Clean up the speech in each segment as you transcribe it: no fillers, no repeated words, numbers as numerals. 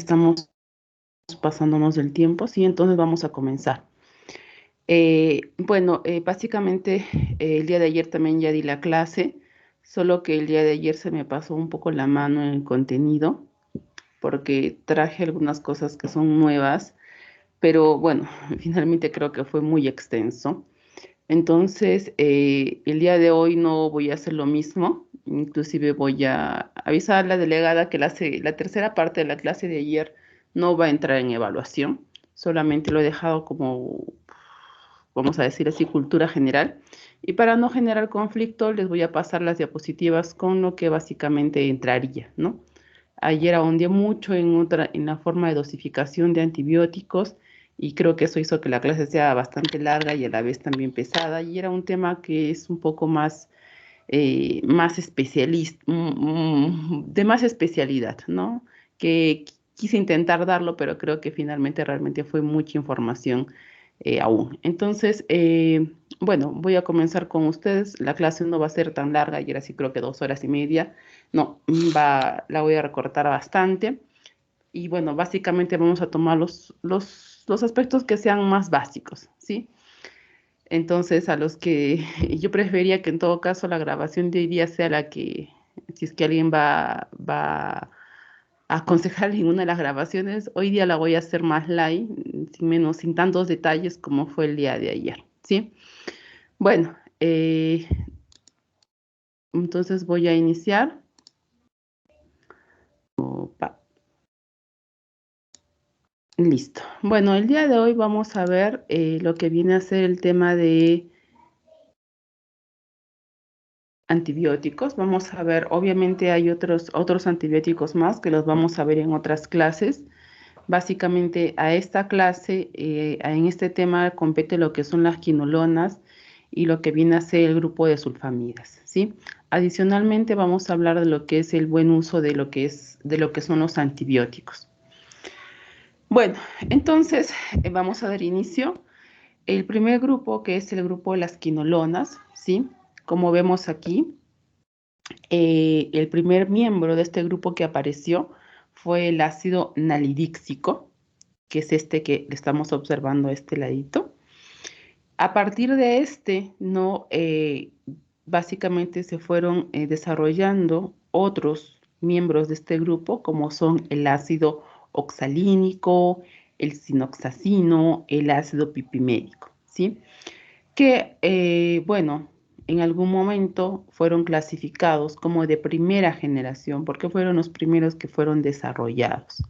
estamos pasándonos del tiempo, sí, entonces vamos a comenzar. Básicamente el día de ayer también ya di la clase, solo que el día de ayer se me pasó un poco la mano en el contenido, porque traje algunas cosas que son nuevas, pero bueno, finalmente creo que fue muy extenso. Entonces, el día de hoy no voy a hacer lo mismo, inclusive voy a avisar a la delegada que la tercera parte de la clase de ayer no va a entrar en evaluación, solamente lo he dejado como, vamos a decir así, cultura general. Y para no generar conflicto, les voy a pasar las diapositivas con lo que básicamente entraría, ¿no? Ayer ahondé mucho en la forma de dosificación de antibióticos y creo que eso hizo que la clase sea bastante larga y a la vez también pesada. Y era un tema que es un poco más, más especialista, de más especialidad, ¿no? Que quise intentar darlo, pero creo que finalmente realmente fue mucha información aún. Entonces, bueno, voy a comenzar con ustedes. La clase no va a ser tan larga, ayer así creo que 2 horas y media. No, la voy a recortar bastante. Y bueno, básicamente vamos a tomar los aspectos que sean más básicos, ¿sí? Entonces, a los que yo preferiría que en todo caso la grabación de hoy día sea la que, si es que alguien va a aconsejar en una de las grabaciones, hoy día la voy a hacer más light, sin tantos detalles como fue el día de ayer, ¿sí? Bueno, entonces voy a iniciar. Opa. Listo. Bueno, el día de hoy vamos a ver lo que viene a ser el tema de antibióticos. Vamos a ver, obviamente hay otros antibióticos más que los vamos a ver en otras clases. Básicamente a esta clase, en este tema compete lo que son las quinolonas y lo que viene a ser el grupo de sulfamidas, ¿sí? Adicionalmente vamos a hablar de lo que es el buen uso de lo que son los antibióticos. Bueno, entonces vamos a dar inicio. El primer grupo, que es el grupo de las quinolonas, ¿sí? Como vemos aquí, el primer miembro de este grupo que apareció fue el ácido nalidíxico, que es este que estamos observando a este ladito. A partir de este, no, básicamente se fueron desarrollando otros miembros de este grupo, como son el ácido oxalínico, el sinoxacino, el ácido pipimédico, ¿sí? Que, bueno, en algún momento fueron clasificados como de primera generación, porque fueron los primeros que fueron desarrollados.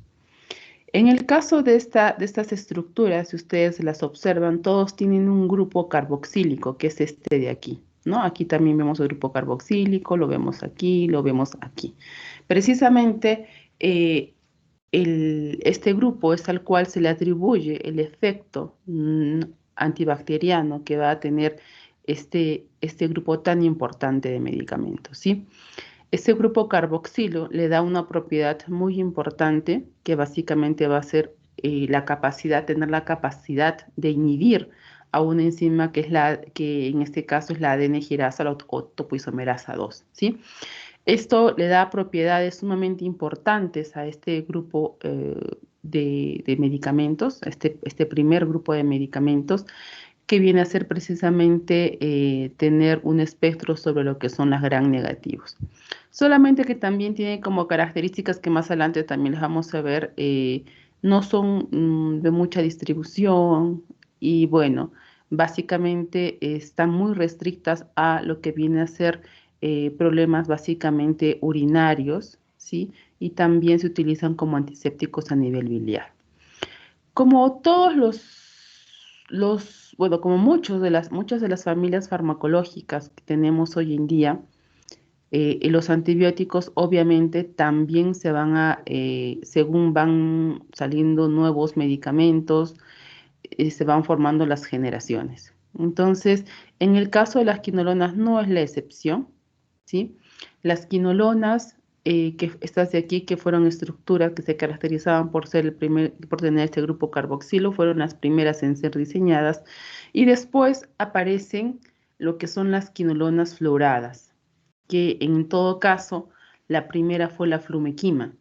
En el caso de estas estructuras, si ustedes las observan, todos tienen un grupo carboxílico, que es este de aquí, ¿no? Aquí también vemos el grupo carboxílico, lo vemos aquí, lo vemos aquí. Precisamente, este grupo es al cual se le atribuye el efecto antibacteriano que va a tener este grupo tan importante de medicamentos, ¿sí? Este grupo carboxilo le da una propiedad muy importante que básicamente va a ser tener la capacidad de inhibir a una enzima que en este caso es la ADN girasa o topoisomerasa 2, ¿sí? Esto le da propiedades sumamente importantes a este grupo de medicamentos, este primer grupo de medicamentos, que viene a ser precisamente tener un espectro sobre lo que son las gram negativos. Solamente que también tiene como características que más adelante también les vamos a ver, no son de mucha distribución y bueno, básicamente están muy restrictas a lo que viene a ser problemas básicamente urinarios, ¿sí? Y también se utilizan como antisépticos a nivel biliar. Como todos bueno, como muchas de las familias farmacológicas que tenemos hoy en día, los antibióticos obviamente también según van saliendo nuevos medicamentos, se van formando las generaciones. Entonces, en el caso de las quinolonas no es la excepción, ¿sí? Las quinolonas, estas de aquí, que fueron estructuras que se caracterizaban por por tener este grupo carboxilo, fueron las primeras en ser diseñadas, y después aparecen lo que son las quinolonas fluoradas, que en todo caso, la primera fue la flumequima,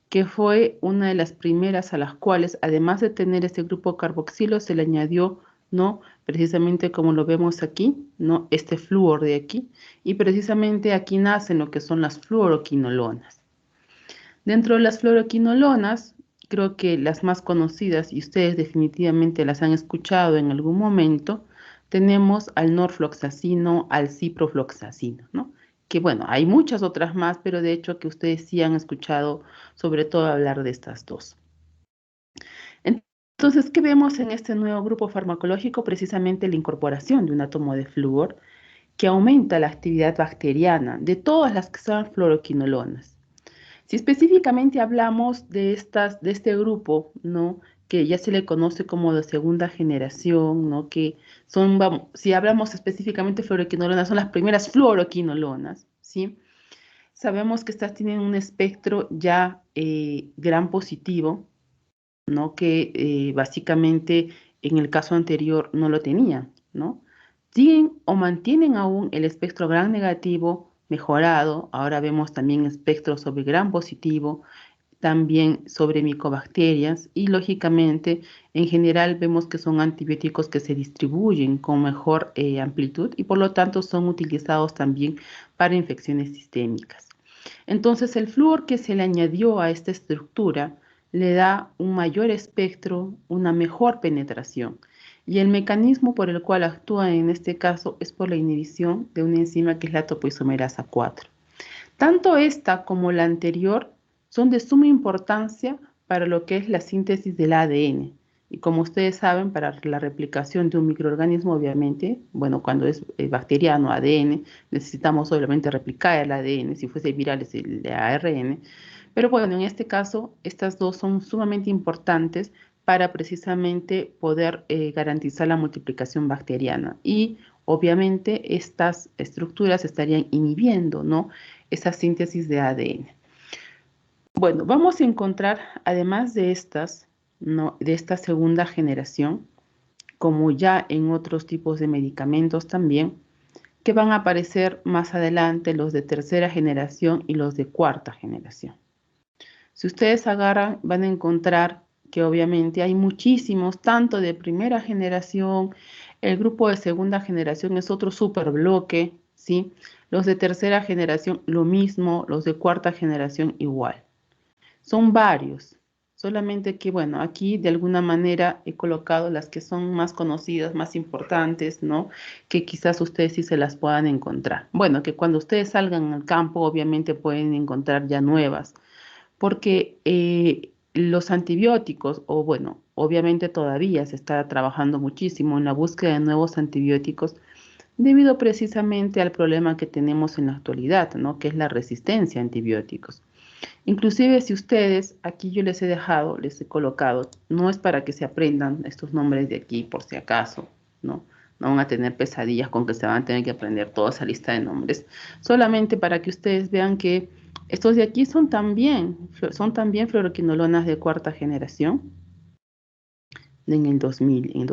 que fue una de las primeras a las cuales, además de tener este grupo carboxilo, se le añadió, ¿no? Precisamente como lo vemos aquí, ¿no? Este flúor de aquí, y precisamente aquí nacen lo que son las fluoroquinolonas. Dentro de las fluoroquinolonas, creo que las más conocidas, y ustedes definitivamente las han escuchado en algún momento, tenemos al norfloxacino, al ciprofloxacino, ¿no? Que bueno, hay muchas otras más, pero de hecho que ustedes sí han escuchado sobre todo hablar de estas dos. Entonces, ¿qué vemos en este nuevo grupo farmacológico? Precisamente la incorporación de un átomo de flúor que aumenta la actividad bacteriana de todas las que son fluoroquinolonas. Si específicamente hablamos de este grupo, ¿no? Que ya se le conoce como de segunda generación, ¿no? Que son, vamos, si hablamos específicamente de fluoroquinolonas, son las primeras fluoroquinolonas, ¿sí? Sabemos que estas tienen un espectro ya gran positivo, ¿no? Que básicamente en el caso anterior no lo tenía, ¿no? Siguen o mantienen aún el espectro gran negativo mejorado, ahora vemos también espectro sobre gran positivo, también sobre micobacterias y lógicamente en general vemos que son antibióticos que se distribuyen con mejor amplitud y por lo tanto son utilizados también para infecciones sistémicas. Entonces el flúor que se le añadió a esta estructura le da un mayor espectro, una mejor penetración. Y el mecanismo por el cual actúa en este caso es por la inhibición de una enzima que es la topoisomerasa 4. Tanto esta como la anterior son de suma importancia para lo que es la síntesis del ADN. Y como ustedes saben, para la replicación de un microorganismo, obviamente, bueno, cuando es bacteriano, ADN, necesitamos obviamente replicar el ADN, si fuese viral es el ARN. Pero bueno, en este caso, estas dos son sumamente importantes para precisamente poder garantizar la multiplicación bacteriana. Y obviamente estas estructuras estarían inhibiendo, ¿no? Esa síntesis de ADN. Bueno, vamos a encontrar, además de estas, ¿no? De esta segunda generación, como ya en otros tipos de medicamentos también, que van a aparecer más adelante los de tercera generación y los de cuarta generación. Si ustedes agarran, van a encontrar que obviamente hay muchísimos, tanto de primera generación, el grupo de segunda generación es otro superbloque, ¿sí? Los de tercera generación lo mismo, los de cuarta generación igual. Son varios, solamente que bueno, aquí de alguna manera he colocado las que son más conocidas, más importantes, ¿no? Que quizás ustedes sí se las puedan encontrar. Bueno, que cuando ustedes salgan al campo obviamente pueden encontrar ya nuevas porque los antibióticos, o bueno, obviamente todavía se está trabajando muchísimo en la búsqueda de nuevos antibióticos debido precisamente al problema que tenemos en la actualidad, ¿no? Que es la resistencia a antibióticos. Inclusive si ustedes, aquí yo les he dejado, les he colocado, no es para que se aprendan estos nombres de aquí por si acaso, ¿no? No van a tener pesadillas con que se van a tener que aprender toda esa lista de nombres, solamente para que ustedes vean que estos de aquí son también fluoroquinolonas de cuarta generación, en el 2000, en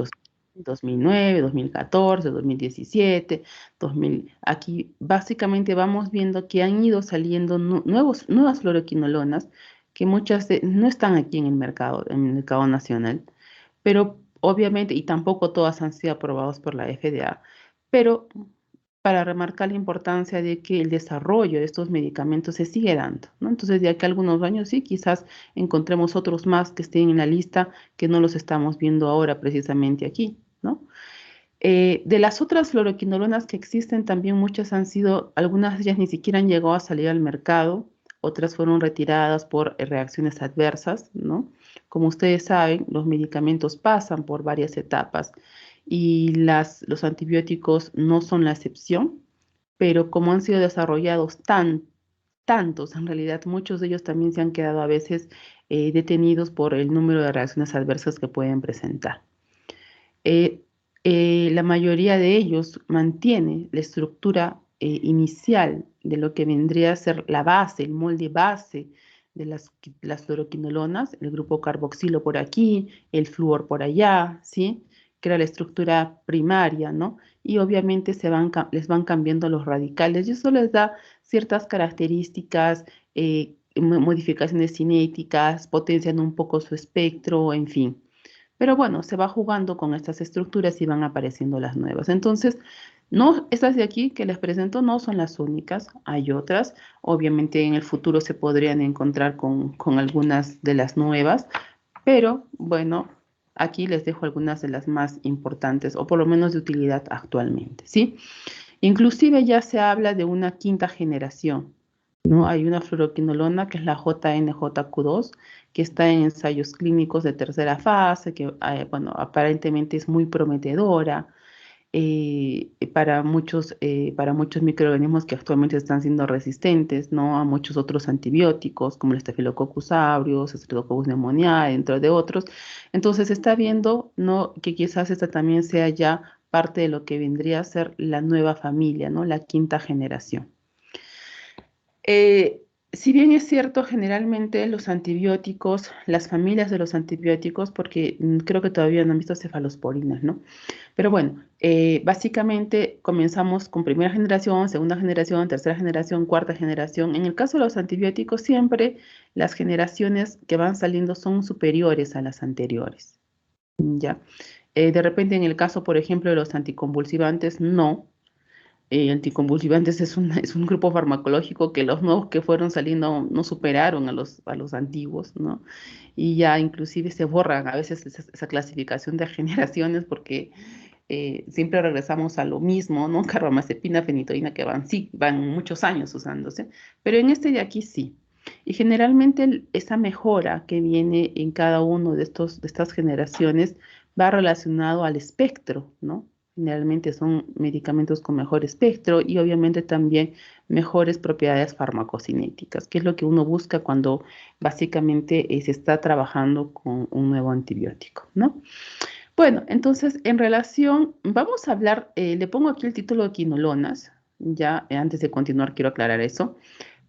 2009, 2014, 2017, 2000. Aquí básicamente vamos viendo que han ido saliendo nuevas fluoroquinolonas que no están aquí en el mercado nacional, pero obviamente, y tampoco todas han sido aprobadas por la FDA, pero para remarcar la importancia de que el desarrollo de estos medicamentos se sigue dando, ¿no? Entonces, de aquí a algunos años sí, quizás encontremos otros más que estén en la lista que no los estamos viendo ahora precisamente aquí, ¿no? De las otras fluoroquinolonas que existen, también muchas han sido, algunas de ellas ni siquiera han llegado a salir al mercado, otras fueron retiradas por reacciones adversas, ¿no? Como ustedes saben, los medicamentos pasan por varias etapas y los antibióticos no son la excepción, pero como han sido desarrollados tantos, en realidad muchos de ellos también se han quedado a veces detenidos por el número de reacciones adversas que pueden presentar. Eh, la mayoría de ellos mantiene la estructura inicial de lo que vendría a ser la base, el molde base de las fluoroquinolonas, el grupo carboxilo por aquí, el flúor por allá, ¿sí? Que era la estructura primaria, ¿no? Y obviamente les van cambiando los radicales y eso les da ciertas características modificaciones cinéticas, potencian un poco su espectro, en fin. Pero bueno, se va jugando con estas estructuras y van apareciendo las nuevas. Entonces, no, estas de aquí que les presento no son las únicas, hay otras. Obviamente en el futuro se podrían encontrar con algunas de las nuevas, pero bueno, aquí les dejo algunas de las más importantes o por lo menos de utilidad actualmente, ¿sí? Inclusive ya se habla de una quinta generación, ¿no? Hay una fluoroquinolona que es la JNJQ2, que está en ensayos clínicos de tercera fase, que, bueno, aparentemente es muy prometedora para muchos microorganismos que actualmente están siendo resistentes, ¿no? A muchos otros antibióticos, como el Staphylococcus aureus, Streptococcus pneumoniae, entre de otros. Entonces, se está viendo, ¿no? Que quizás esta también sea ya parte de lo que vendría a ser la nueva familia, ¿no? La quinta generación. Eh, si bien es cierto, generalmente los antibióticos, las familias de los antibióticos, porque creo que todavía no han visto cefalosporinas, ¿no? Pero bueno, básicamente comenzamos con primera generación, segunda generación, tercera generación, cuarta generación. En el caso de los antibióticos, siempre las generaciones que van saliendo son superiores a las anteriores, ¿ya? De repente, en el caso, por ejemplo, de los anticonvulsivantes, no. Anticonvulsivantes es un grupo farmacológico que los nuevos que fueron saliendo no superaron a los antiguos, ¿no? Y ya inclusive se borran a veces esa clasificación de generaciones porque siempre regresamos a lo mismo, ¿no? Carbamazepina, fenitoína, que sí, van muchos años usándose, pero en este de aquí sí. Y generalmente esa mejora que viene en cada uno de estas generaciones va relacionado al espectro, ¿no? Generalmente son medicamentos con mejor espectro y obviamente también mejores propiedades farmacocinéticas, que es lo que uno busca cuando básicamente se está trabajando con un nuevo antibiótico, ¿no? Bueno, entonces en relación, vamos a hablar, le pongo aquí el título de quinolonas, ya antes de continuar quiero aclarar eso,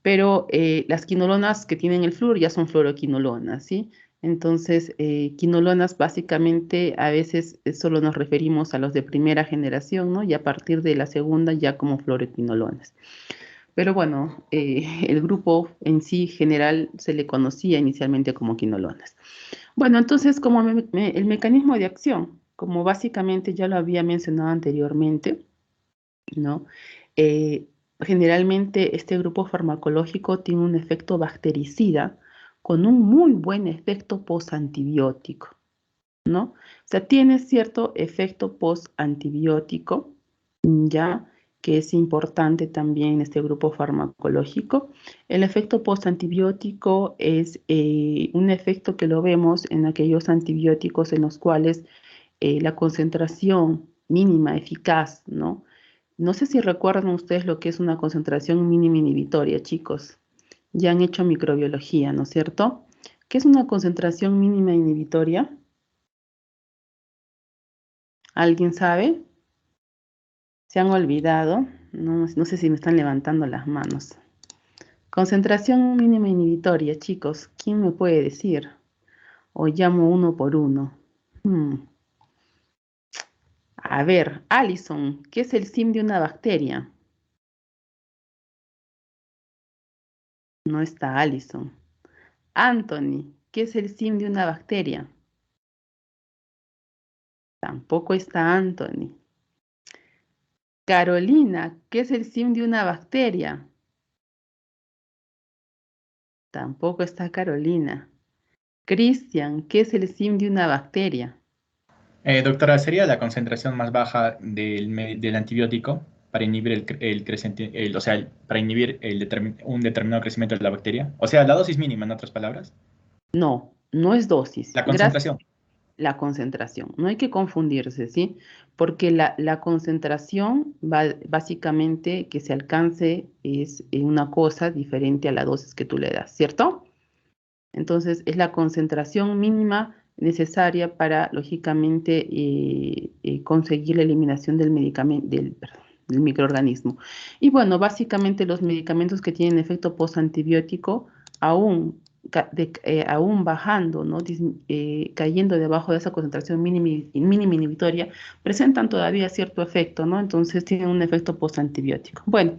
pero las quinolonas que tienen el flúor ya son fluoroquinolonas, ¿sí? Entonces, quinolonas básicamente a veces solo nos referimos a los de primera generación, ¿no? Y a partir de la segunda ya como fluoroquinolonas. Pero bueno, el grupo en sí general se le conocía inicialmente como quinolonas. Bueno, entonces, como el mecanismo de acción, como básicamente ya lo había mencionado anteriormente, ¿no? Eh, Generalmente este grupo farmacológico tiene un efecto bactericida con un muy buen efecto postantibiótico, ¿no? O sea, tiene cierto efecto postantibiótico, ya que es importante también en este grupo farmacológico. El efecto postantibiótico es un efecto que lo vemos en aquellos antibióticos en los cuales la concentración mínima eficaz, ¿no? No sé si recuerdan ustedes lo que es una concentración mínima inhibitoria, chicos. Ya han hecho microbiología, ¿no es cierto? ¿Qué es una concentración mínima inhibitoria? ¿Alguien sabe? ¿Se han olvidado? No, no sé si me están levantando las manos. Concentración mínima inhibitoria, chicos. ¿Quién me puede decir? O llamo uno por uno. Hmm. A ver, Alison, ¿qué es el sim de una bacteria? No está Alison. Anthony, ¿qué es el sim de una bacteria? Tampoco está Anthony. Carolina, ¿qué es el sim de una bacteria? Tampoco está Carolina. Cristian, ¿qué es el sim de una bacteria? Doctora, ¿sería la concentración más baja del antibiótico para inhibir o sea, para inhibir un determinado crecimiento de la bacteria? O sea, la dosis mínima, en otras palabras. No, no es dosis. La Gracias. concentración. La concentración. No hay que confundirse, ¿sí? Porque la concentración va básicamente que se alcance es una cosa diferente a la dosis que tú le das, ¿cierto? Entonces, es la concentración mínima necesaria para, lógicamente, conseguir la eliminación del medicamento, perdón, del microorganismo. Y bueno, básicamente los medicamentos que tienen efecto postantibiótico, aún, aún bajando, ¿no? Cayendo debajo de esa concentración mínima inhibitoria, presentan todavía cierto efecto, ¿no? Entonces tienen un efecto postantibiótico. Bueno.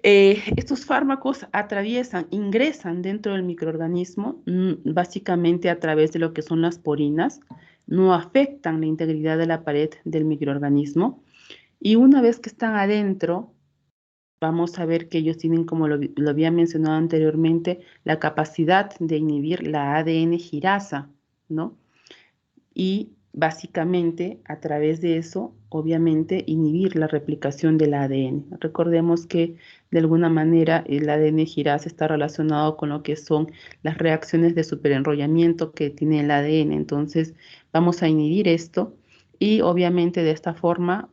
Estos fármacos ingresan dentro del microorganismo, básicamente a través de lo que son las porinas, no afectan la integridad de la pared del microorganismo, y una vez que están adentro, vamos a ver que ellos tienen, como lo había mencionado anteriormente, la capacidad de inhibir la ADN girasa, ¿no? Y básicamente a través de eso, obviamente, inhibir la replicación del ADN. Recordemos que de alguna manera el ADN girasa está relacionado con lo que son las reacciones de superenrollamiento que tiene el ADN. Entonces, vamos a inhibir esto y obviamente de esta forma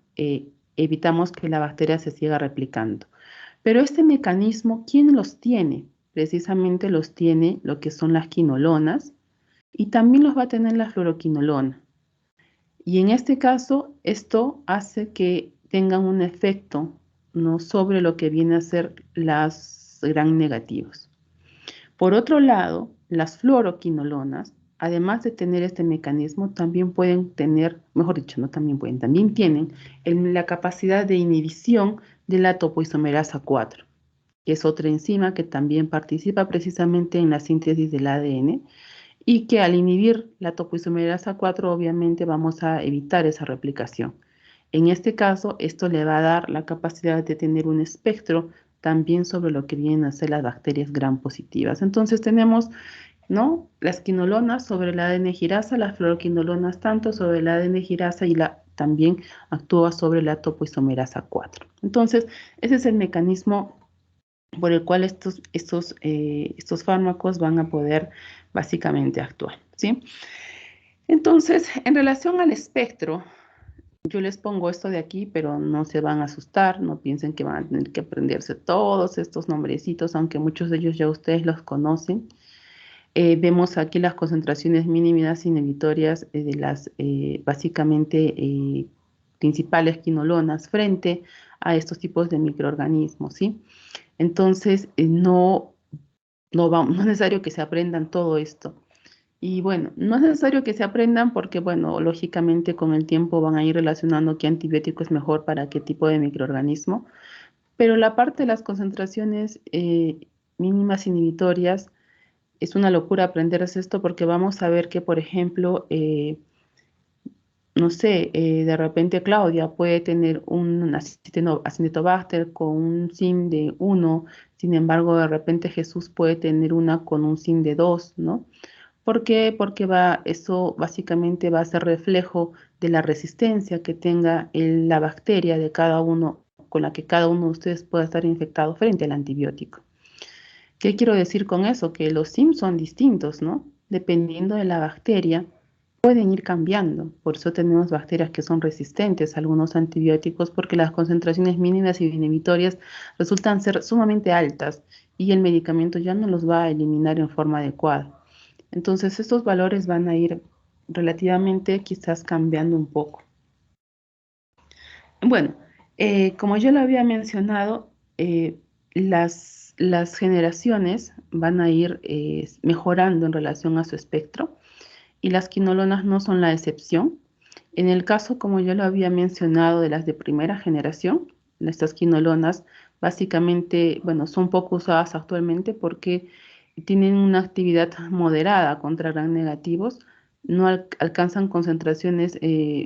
evitamos que la bacteria se siga replicando. Pero este mecanismo, ¿quién los tiene? Precisamente los tiene lo que son las quinolonas y también los va a tener la fluoroquinolona. Y en este caso, esto hace que tengan un efecto, ¿no?, sobre lo que viene a ser las gram negativos. Por otro lado, las fluoroquinolonas, además de tener este mecanismo, también pueden tener, mejor dicho, no también pueden, también tienen la capacidad de inhibición de la topoisomerasa 4, que es otra enzima que también participa precisamente en la síntesis del ADN, y que al inhibir la topoisomerasa 4 obviamente vamos a evitar esa replicación. En este caso, esto le va a dar la capacidad de tener un espectro también sobre lo que vienen a ser las bacterias gram positivas. Entonces tenemos, ¿no?, las quinolonas sobre el ADN girasa, las fluoroquinolonas tanto sobre el ADN girasa y también actúa sobre la topoisomerasa 4. Entonces, ese es el mecanismo por el cual estos fármacos van a poder básicamente actuar, ¿sí? Entonces, en relación al espectro, yo les pongo esto de aquí, pero no se van a asustar, no piensen que van a tener que aprenderse todos estos nombrecitos, aunque muchos de ellos ya ustedes los conocen. Vemos aquí las concentraciones mínimas inhibitorias de las básicamente principales quinolonas frente a estos tipos de microorganismos, ¿sí? Entonces, no es necesario que se aprendan todo esto. Y bueno, no es necesario que se aprendan porque, bueno, lógicamente con el tiempo van a ir relacionando qué antibiótico es mejor para qué tipo de microorganismo. Pero la parte de las concentraciones mínimas inhibitorias es una locura aprenderse esto porque vamos a ver que, por ejemplo, no sé, de repente Claudia puede tener un Acinetobacter con un SIM de 1, sin embargo, de repente Jesús puede tener una con un SIM de 2, ¿no? ¿Por qué? Porque eso básicamente va a ser reflejo de la resistencia que tenga la bacteria de cada uno, con la que cada uno de ustedes pueda estar infectado frente al antibiótico. ¿Qué quiero decir con eso? Que los SIM son distintos, ¿no? Dependiendo de la bacteria, pueden ir cambiando. Por eso tenemos bacterias que son resistentes a algunos antibióticos porque las concentraciones mínimas y inhibitorias resultan ser sumamente altas y el medicamento ya no los va a eliminar en forma adecuada. Entonces, estos valores van a ir relativamente quizás cambiando un poco. Bueno, como yo lo había mencionado, las generaciones van a ir mejorando en relación a su espectro y las quinolonas no son la excepción. En el caso, como yo lo había mencionado, de las de primera generación, estas quinolonas básicamente, bueno, son poco usadas actualmente porque tienen una actividad moderada contra gram negativos, no alcanzan concentraciones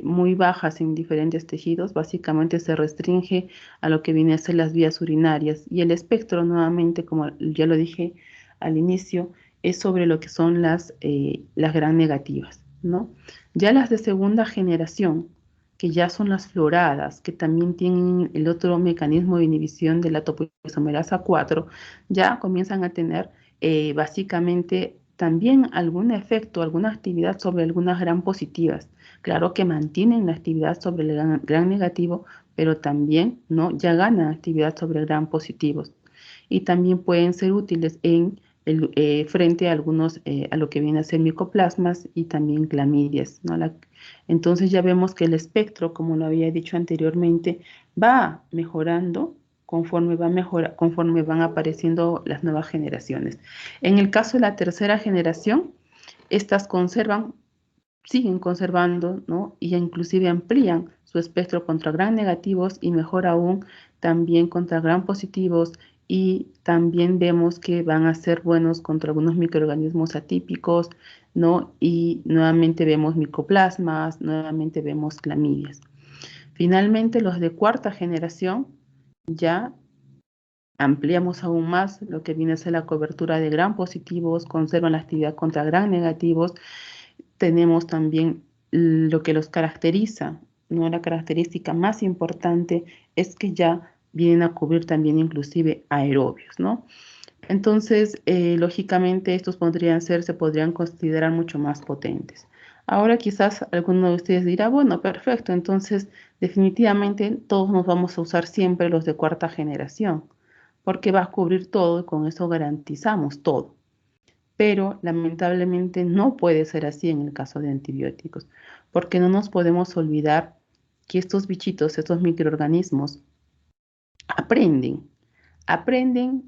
muy bajas en diferentes tejidos, básicamente se restringe a lo que viene a ser las vías urinarias y el espectro, nuevamente, como ya lo dije al inicio, es sobre lo que son las gram negativas, ¿no? Ya las de segunda generación, que ya son las fluoradas, que también tienen el otro mecanismo de inhibición de la topoisomerasa 4, ya comienzan a tener básicamente también algún efecto, alguna actividad sobre algunas gram positivas. Claro que mantienen la actividad sobre el gram negativo, pero también, ¿no?, ya ganan actividad sobre el gram positivos. Y también pueden ser útiles frente a algunos, a lo que viene a ser micoplasmas y también clamidias, ¿no? Entonces ya vemos que el espectro, como lo había dicho anteriormente, va mejorando conforme van apareciendo las nuevas generaciones. En el caso de la tercera generación, estas siguen conservando, ¿no?, y inclusive amplían su espectro contra gram negativos y mejor aún también contra gram positivos y también vemos que van a ser buenos contra algunos microorganismos atípicos, ¿no? Y nuevamente vemos micoplasmas, nuevamente vemos clamidias. Finalmente, los de cuarta generación ya ampliamos aún más lo que viene a ser la cobertura de gram positivos, conservan la actividad contra gram negativos. Tenemos también lo que los caracteriza, ¿no? La característica más importante es que ya vienen a cubrir también inclusive aerobios, ¿no? Entonces, lógicamente, se podrían considerar mucho más potentes. Ahora quizás alguno de ustedes dirá, bueno, perfecto, entonces definitivamente todos nos vamos a usar siempre los de cuarta generación, porque va a cubrir todo y con eso garantizamos todo. Pero lamentablemente no puede ser así en el caso de antibióticos, porque no nos podemos olvidar que estos bichitos, estos microorganismos, aprenden, aprenden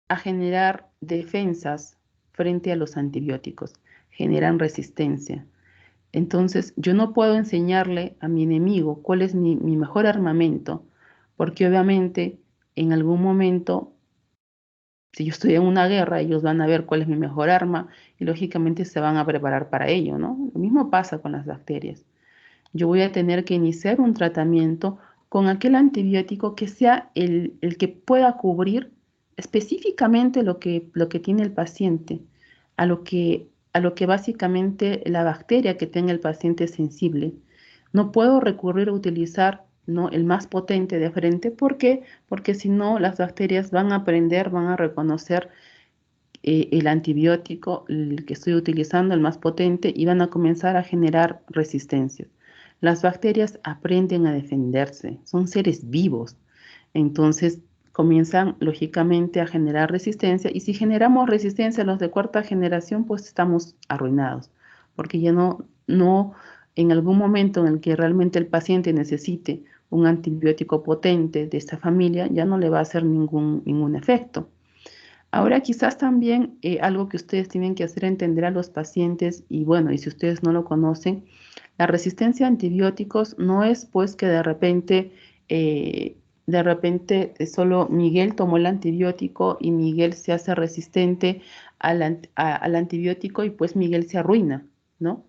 a generar defensas frente a los antibióticos, generan resistencia. Entonces, yo no puedo enseñarle a mi enemigo cuál es mi mejor armamento, porque obviamente en algún momento, si yo estoy en una guerra, ellos van a ver cuál es mi mejor arma y lógicamente se van a preparar para ello, ¿no? Lo mismo pasa con las bacterias. Yo voy a tener que iniciar un tratamiento con aquel antibiótico que sea el que pueda cubrir específicamente lo que tiene el paciente, a lo que básicamente la bacteria que tenga el paciente es sensible. No puedo recurrir a utilizar, ¿no?, el más potente de frente. ¿Por qué? Porque si no, las bacterias van a aprender, van a reconocer el antibiótico, el que estoy utilizando, el más potente, y van a comenzar a generar resistencias. Las bacterias aprenden a defenderse, son seres vivos, entonces comienzan lógicamente a generar resistencia, y si generamos resistencia a los de cuarta generación, pues estamos arruinados, porque ya no en algún momento en el que realmente el paciente necesite un antibiótico potente de esta familia, ya no le va a hacer ningún efecto. Ahora quizás también algo que ustedes tienen que hacer entender a los pacientes, y bueno, y si ustedes no lo conocen, la resistencia a antibióticos no es pues que de repente solo Miguel tomó el antibiótico y Miguel se hace resistente al antibiótico y pues Miguel se arruina, ¿no?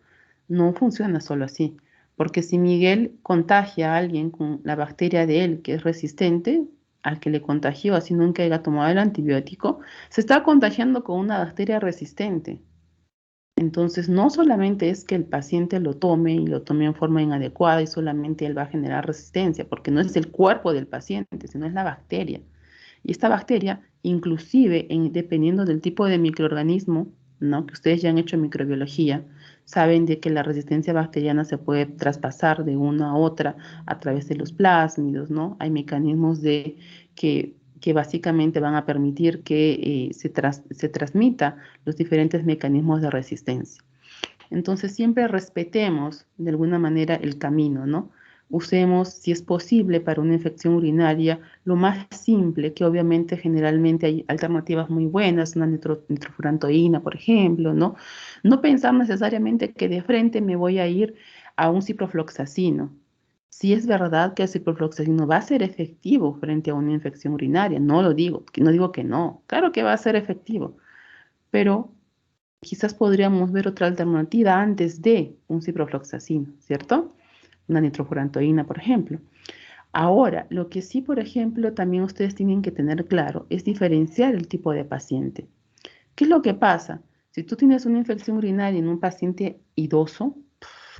No funciona solo así, porque si Miguel contagia a alguien con la bacteria de él que es resistente, al que le contagió, así nunca haya tomado el antibiótico, se está contagiando con una bacteria resistente. Entonces, no solamente es que el paciente lo tome y lo tome en forma inadecuada y solamente él va a generar resistencia, porque no es el cuerpo del paciente, sino es la bacteria. Y esta bacteria, inclusive dependiendo del tipo de microorganismo, ¿no?, que ustedes ya han hecho microbiología, saben de que la resistencia bacteriana se puede traspasar de una a otra a través de los plásmidos, ¿no? Hay mecanismos que básicamente van a permitir que se transmita los diferentes mecanismos de resistencia. Entonces, siempre respetemos de alguna manera el camino, ¿no? Usemos, si es posible, para una infección urinaria, lo más simple, que obviamente generalmente hay alternativas muy buenas, una nitrofurantoína, por ejemplo, ¿no? No pensar necesariamente que de frente me voy a ir a un ciprofloxacino. Si es verdad que el ciprofloxacino va a ser efectivo frente a una infección urinaria, no digo que no, claro que va a ser efectivo, pero quizás podríamos ver otra alternativa antes de un ciprofloxacino, ¿cierto? Una nitrofurantoína, por ejemplo. Ahora, lo que sí, por ejemplo, también ustedes tienen que tener claro es diferenciar el tipo de paciente. ¿Qué es lo que pasa? Si tú tienes una infección urinaria en un paciente idoso,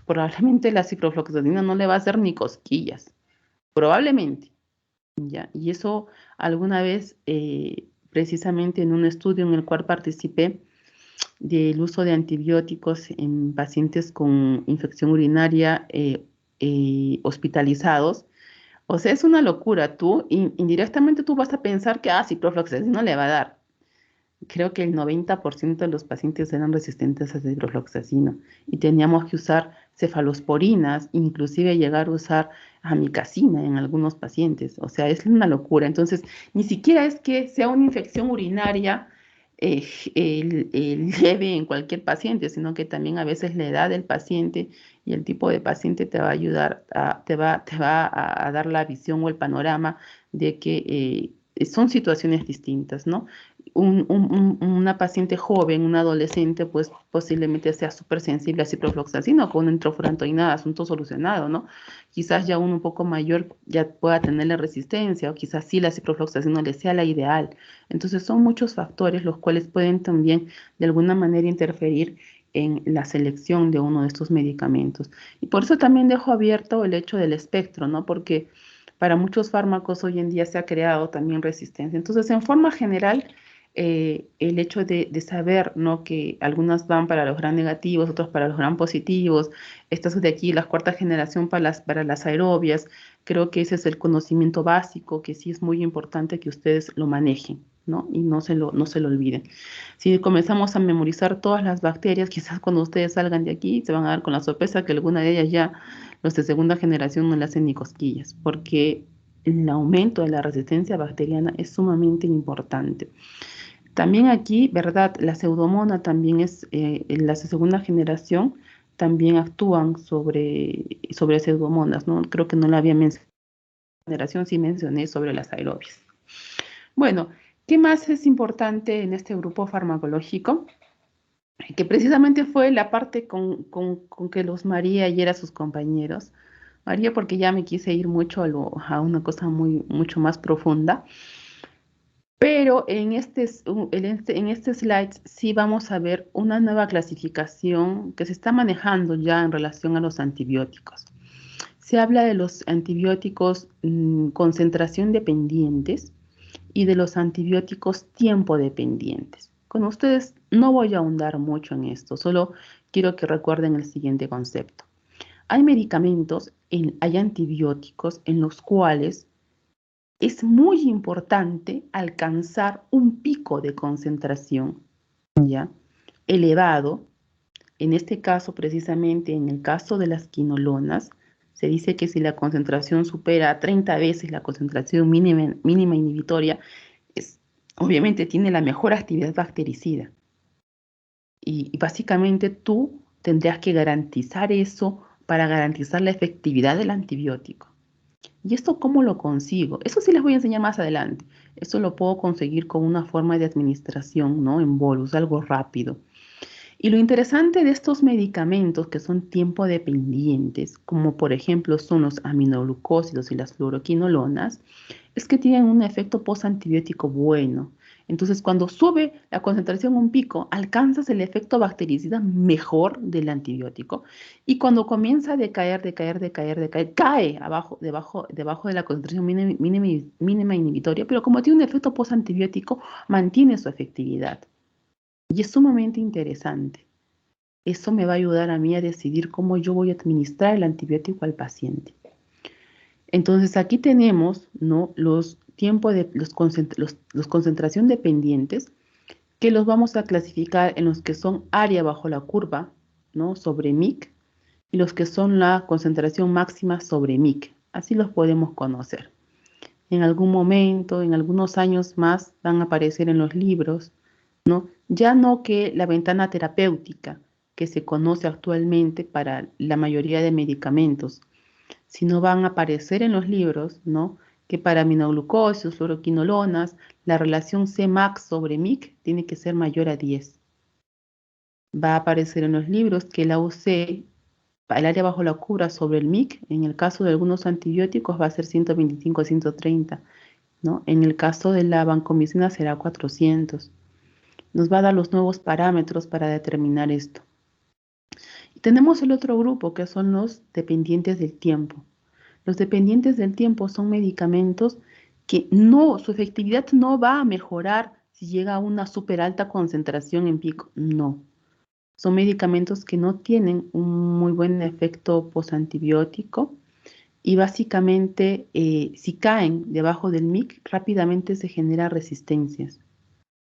probablemente la ciprofloxacina no le va a hacer ni cosquillas, probablemente, ¿ya? Y eso alguna vez, precisamente en un estudio en el cual participé, del uso de antibióticos en pacientes con infección urinaria hospitalizados. O sea, es una locura. Indirectamente tú vas a pensar que, ciprofloxacino le va a dar. Creo que el 90% de los pacientes eran resistentes a ciprofloxacino y teníamos que usar cefalosporinas, inclusive llegar a usar amikacina en algunos pacientes. O sea, es una locura. Entonces, ni siquiera es que sea una infección urinaria leve en cualquier paciente, sino que también a veces la edad del paciente y el tipo de paciente te va a ayudar, te va a dar la visión o el panorama de que son situaciones distintas, ¿no? Una paciente joven, un adolescente, pues posiblemente sea súper sensible a ciprofloxacina o con nitrofurantoína, asunto solucionado, ¿no? Quizás ya uno un poco mayor ya pueda tener la resistencia o quizás sí la ciprofloxacina le sea la ideal. Entonces son muchos factores los cuales pueden también de alguna manera interferir en la selección de uno de estos medicamentos. Y por eso también dejo abierto el hecho del espectro, ¿no? Porque para muchos fármacos hoy en día se ha creado también resistencia. Entonces, en forma general, el hecho de saber, ¿no? Que algunas van para los gram negativos, otros para los gram positivos, estas de aquí, la cuarta generación para las aerobias, creo que ese es el conocimiento básico que sí es muy importante que ustedes lo manejen, ¿no? Y no se lo olviden. Si comenzamos a memorizar todas las bacterias, quizás cuando ustedes salgan de aquí se van a dar con la sorpresa que alguna de ellas ya los de segunda generación no le hacen ni cosquillas, porque el aumento de la resistencia bacteriana es sumamente importante. También aquí, ¿verdad? La pseudomona también es, en la segunda generación, también actúan sobre pseudomonas, ¿no? Creo que no la había mencionado. En la generación sí mencioné sobre las aerobias. Bueno, ¿qué más es importante en este grupo farmacológico? Que precisamente fue la parte con que los María y era sus compañeros. María porque ya me quise ir mucho a una cosa mucho más profunda. Pero en este slide sí vamos a ver una nueva clasificación que se está manejando ya en relación a los antibióticos. Se habla de los antibióticos concentración dependientes y de los antibióticos tiempo dependientes. Con ustedes no voy a ahondar mucho en esto, solo quiero que recuerden el siguiente concepto. Hay medicamentos, hay antibióticos en los cuales es muy importante alcanzar un pico de concentración, ¿ya? Elevado. En este caso, precisamente en el caso de las quinolonas, se dice que si la concentración supera 30 veces la concentración mínima inhibitoria, obviamente tiene la mejor actividad bactericida. Y básicamente tú tendrías que garantizar eso para garantizar la efectividad del antibiótico. ¿Y esto cómo lo consigo? Eso sí les voy a enseñar más adelante. Eso lo puedo conseguir con una forma de administración, ¿no? En bolus, algo rápido. Y lo interesante de estos medicamentos que son tiempo dependientes, como por ejemplo son los aminoglucósidos y las fluoroquinolonas, es que tienen un efecto postantibiótico bueno. Entonces, cuando sube la concentración un pico, alcanzas el efecto bactericida mejor del antibiótico. Y cuando comienza a decaer, cae debajo de la concentración mínima inhibitoria, pero como tiene un efecto postantibiótico, mantiene su efectividad. Y es sumamente interesante. Eso me va a ayudar a mí a decidir cómo yo voy a administrar el antibiótico al paciente. Entonces aquí tenemos, ¿no? Los tiempos de los concentración dependientes que los vamos a clasificar en los que son área bajo la curva, ¿no? Sobre MIC y los que son la concentración máxima sobre MIC. Así los podemos conocer. En algún momento, en algunos años más, van a aparecer en los libros, ¿no? Ya no que la ventana terapéutica que se conoce actualmente para la mayoría de medicamentos, sino van a aparecer en los libros, ¿no? Que para aminoglucósidos, fluoroquinolonas, la relación Cmax sobre MIC tiene que ser mayor a 10. Va a aparecer en los libros que la UC, el área bajo la curva sobre el MIC, en el caso de algunos antibióticos va a ser 125 a 130, ¿no? En el caso de la vancomicina será 400. Nos va a dar los nuevos parámetros para determinar esto. Y tenemos el otro grupo que son los dependientes del tiempo. Los dependientes del tiempo son medicamentos que su efectividad no va a mejorar si llega a una súper alta concentración en pico. No. Son medicamentos que no tienen un muy buen efecto postantibiótico y básicamente si caen debajo del MIC rápidamente se generan resistencias.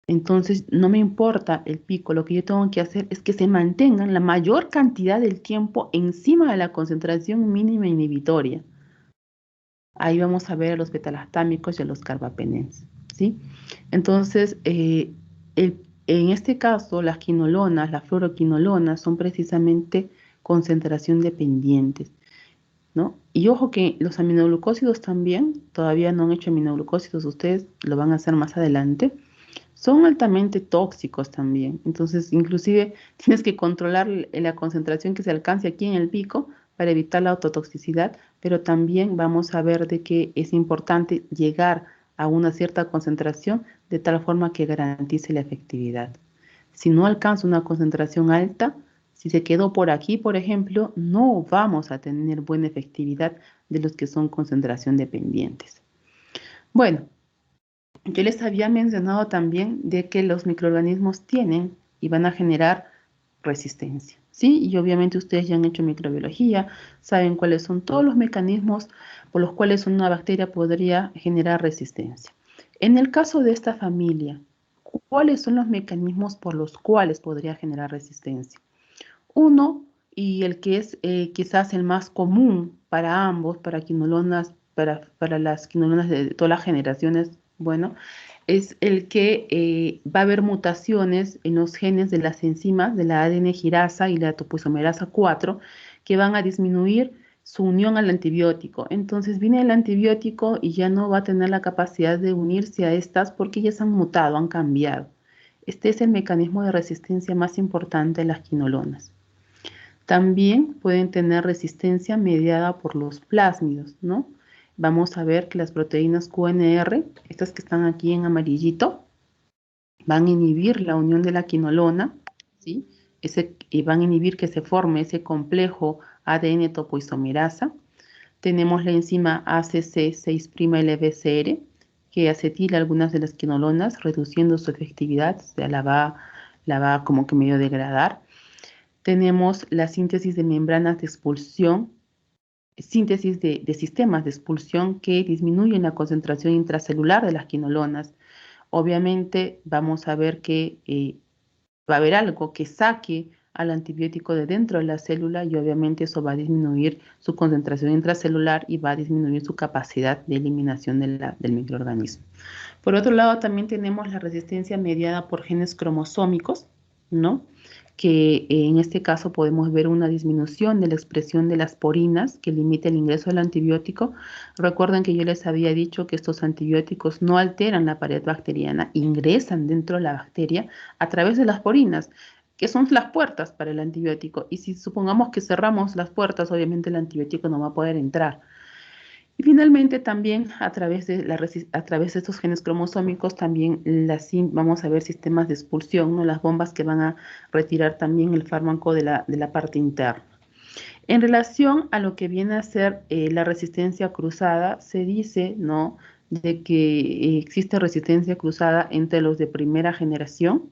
Entonces no me importa el pico, lo que yo tengo que hacer es que se mantengan la mayor cantidad del tiempo encima de la concentración mínima inhibitoria. Ahí vamos a ver a los betalastámicos y a los carbapenens, ¿sí? Entonces, en este caso, las quinolonas, las fluoroquinolonas, son precisamente concentración dependientes. ¿no? Y ojo que los aminoglucósidos también, todavía no han hecho aminoglucósidos, ustedes lo van a hacer más adelante, son altamente tóxicos también. Entonces, inclusive tienes que controlar la concentración que se alcance aquí en el pico para evitar la autotoxicidad, pero también vamos a ver de que es importante llegar a una cierta concentración de tal forma que garantice la efectividad. Si no alcanza una concentración alta, si se quedó por aquí, por ejemplo, no vamos a tener buena efectividad de los que son concentración dependientes. Bueno, yo les había mencionado también de que los microorganismos tienen y van a generar resistencia, ¿sí? Y obviamente ustedes ya han hecho microbiología, saben cuáles son todos los mecanismos por los cuales una bacteria podría generar resistencia. En el caso de esta familia, ¿cuáles son los mecanismos por los cuales podría generar resistencia? Uno, y el que es quizás el más común para ambos, para quinolonas, para las quinolonas de todas las generaciones, bueno, es el que va a haber mutaciones en los genes de las enzimas de la ADN girasa y la topoisomerasa 4 que van a disminuir su unión al antibiótico. Entonces viene el antibiótico y ya no va a tener la capacidad de unirse a estas porque ya se han mutado, han cambiado. Este es el mecanismo de resistencia más importante de las quinolonas. También pueden tener resistencia mediada por los plásmidos, ¿no? Vamos a ver que las proteínas QNR, estas que están aquí en amarillito, van a inhibir la unión de la quinolona, ¿sí? Y van a inhibir que se forme ese complejo ADN topoisomerasa. Tenemos la enzima ACC6'LBCR, que acetila algunas de las quinolonas, reduciendo su efectividad, o sea, la va como que medio degradar. Tenemos la síntesis de membranas de expulsión, síntesis de sistemas de expulsión que disminuyen la concentración intracelular de las quinolonas. Obviamente vamos a ver que va a haber algo que saque al antibiótico de dentro de la célula y obviamente eso va a disminuir su concentración intracelular y va a disminuir su capacidad de eliminación del microorganismo. Por otro lado, también tenemos la resistencia mediada por genes cromosómicos, ¿no? Que en este caso podemos ver una disminución de la expresión de las porinas que limita el ingreso del antibiótico. Recuerden que yo les había dicho que estos antibióticos no alteran la pared bacteriana, ingresan dentro de la bacteria a través de las porinas, que son las puertas para el antibiótico. Y si supongamos que cerramos las puertas, obviamente el antibiótico no va a poder entrar. Y finalmente también a través de estos genes cromosómicos también vamos a ver sistemas de expulsión, ¿no? Las bombas que van a retirar también el fármaco de la parte interna. En relación a lo que viene a ser la resistencia cruzada, se dice, ¿no?, de que existe resistencia cruzada entre los de primera generación,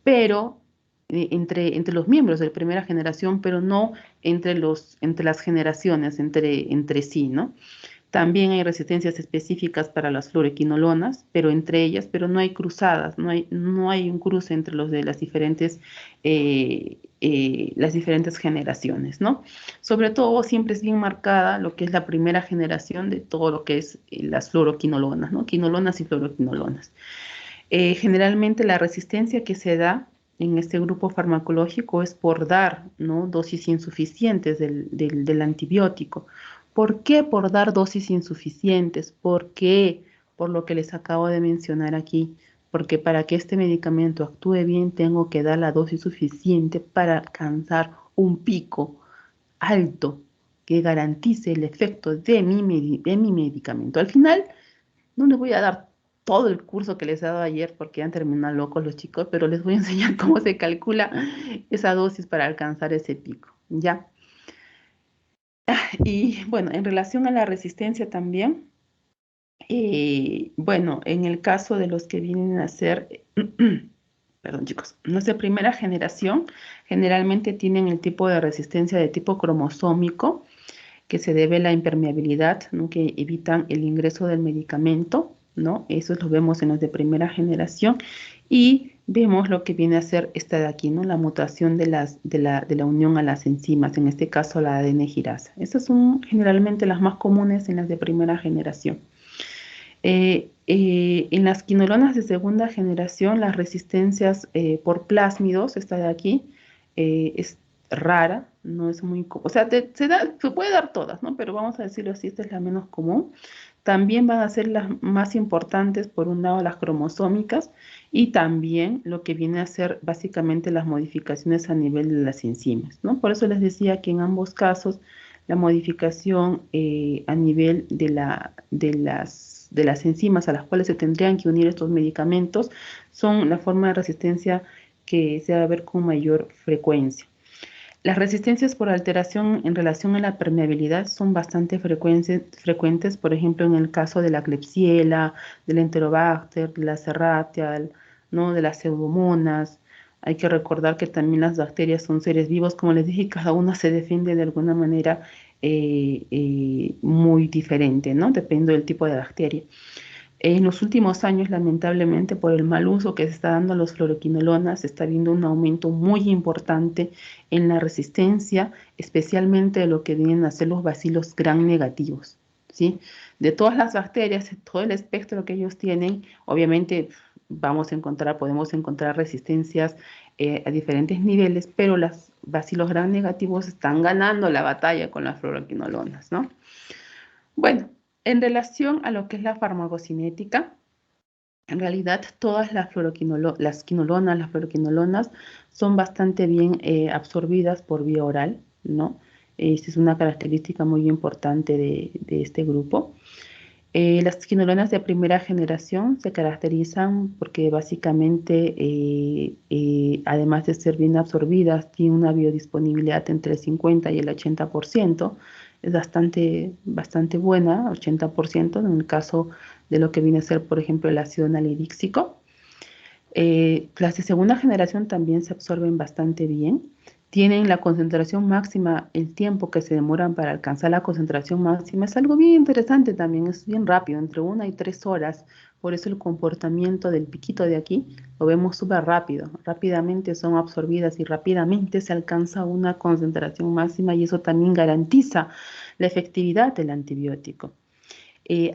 pero entre los miembros de primera generación, pero no entre las generaciones, entre sí, ¿no? También hay resistencias específicas para las fluoroquinolonas, pero entre ellas, pero no hay cruzadas, no hay un cruce entre los de las diferentes generaciones, ¿no? Sobre todo siempre es bien marcada lo que es la primera generación de todo lo que es las fluoroquinolonas, ¿no? Quinolonas y fluoroquinolonas. Generalmente la resistencia que se da en este grupo farmacológico es por dar, ¿no?, dosis insuficientes del antibiótico. ¿Por qué por dar dosis insuficientes? ¿Por qué? Por lo que les acabo de mencionar aquí. Porque para que este medicamento actúe bien, tengo que dar la dosis suficiente para alcanzar un pico alto que garantice el efecto de mi medicamento. Al final, no les voy a dar todo el curso que les he dado ayer porque han terminado locos los chicos, pero les voy a enseñar cómo se calcula esa dosis para alcanzar ese pico, ¿ya? Y bueno, en relación a la resistencia también, bueno, en el caso de los que vienen a ser, perdón chicos, los de primera generación generalmente tienen el tipo de resistencia de tipo cromosómico que se debe a la impermeabilidad, ¿no?, que evitan el ingreso del medicamento, ¿no? Eso lo vemos en los de primera generación y vemos lo que viene a ser esta de aquí, ¿no?, la mutación de la unión a las enzimas, en este caso la ADN girasa. Estas son generalmente las más comunes en las de primera generación. En las quinolonas de segunda generación, las resistencias por plásmidos, esta de aquí, rara, no es muy, o sea, se puede dar todas, ¿no? Pero vamos a decirlo así, esta es la menos común. También van a ser las más importantes, por un lado, las cromosómicas y también lo que viene a ser básicamente las modificaciones a nivel de las enzimas, ¿no? Por eso les decía que en ambos casos la modificación a nivel de las enzimas a las cuales se tendrían que unir estos medicamentos son la forma de resistencia que se va a ver con mayor frecuencia. Las resistencias por alteración en relación a la permeabilidad son bastante frecuentes, por ejemplo, en el caso de la Klebsiella, del Enterobacter, de la Serratia, ¿no? De las Pseudomonas. Hay que recordar que también las bacterias son seres vivos, como les dije, cada una se defiende de alguna manera muy diferente, ¿no? Depende del tipo de bacteria. En los últimos años, lamentablemente, por el mal uso que se está dando a los fluoroquinolonas, se está viendo un aumento muy importante en la resistencia, especialmente de lo que vienen a ser los bacilos gram negativos, ¿sí? De todas las bacterias, todo el espectro que ellos tienen, obviamente podemos encontrar resistencias a diferentes niveles, pero los bacilos gram negativos están ganando la batalla con las fluoroquinolonas, ¿no? Bueno, en relación a lo que es la farmacocinética, en realidad todas las quinolonas, las fluoroquinolonas son bastante bien absorbidas por vía oral, ¿no? Esta es una característica muy importante de este grupo. Las quinolonas de primera generación se caracterizan porque básicamente, además de ser bien absorbidas, tienen una biodisponibilidad entre el 50 y el 80%. Es bastante buena, 80% en el caso de lo que viene a ser, por ejemplo, el ácido nalidíxico. Las de segunda generación también se absorben bastante bien. Tienen la concentración máxima, el tiempo que se demoran para alcanzar la concentración máxima es algo bien interesante también, es bien rápido, entre 1 y 3 horas. Por eso el comportamiento del piquito de aquí lo vemos súper rápido. Rápidamente son absorbidas y rápidamente se alcanza una concentración máxima y eso también garantiza la efectividad del antibiótico.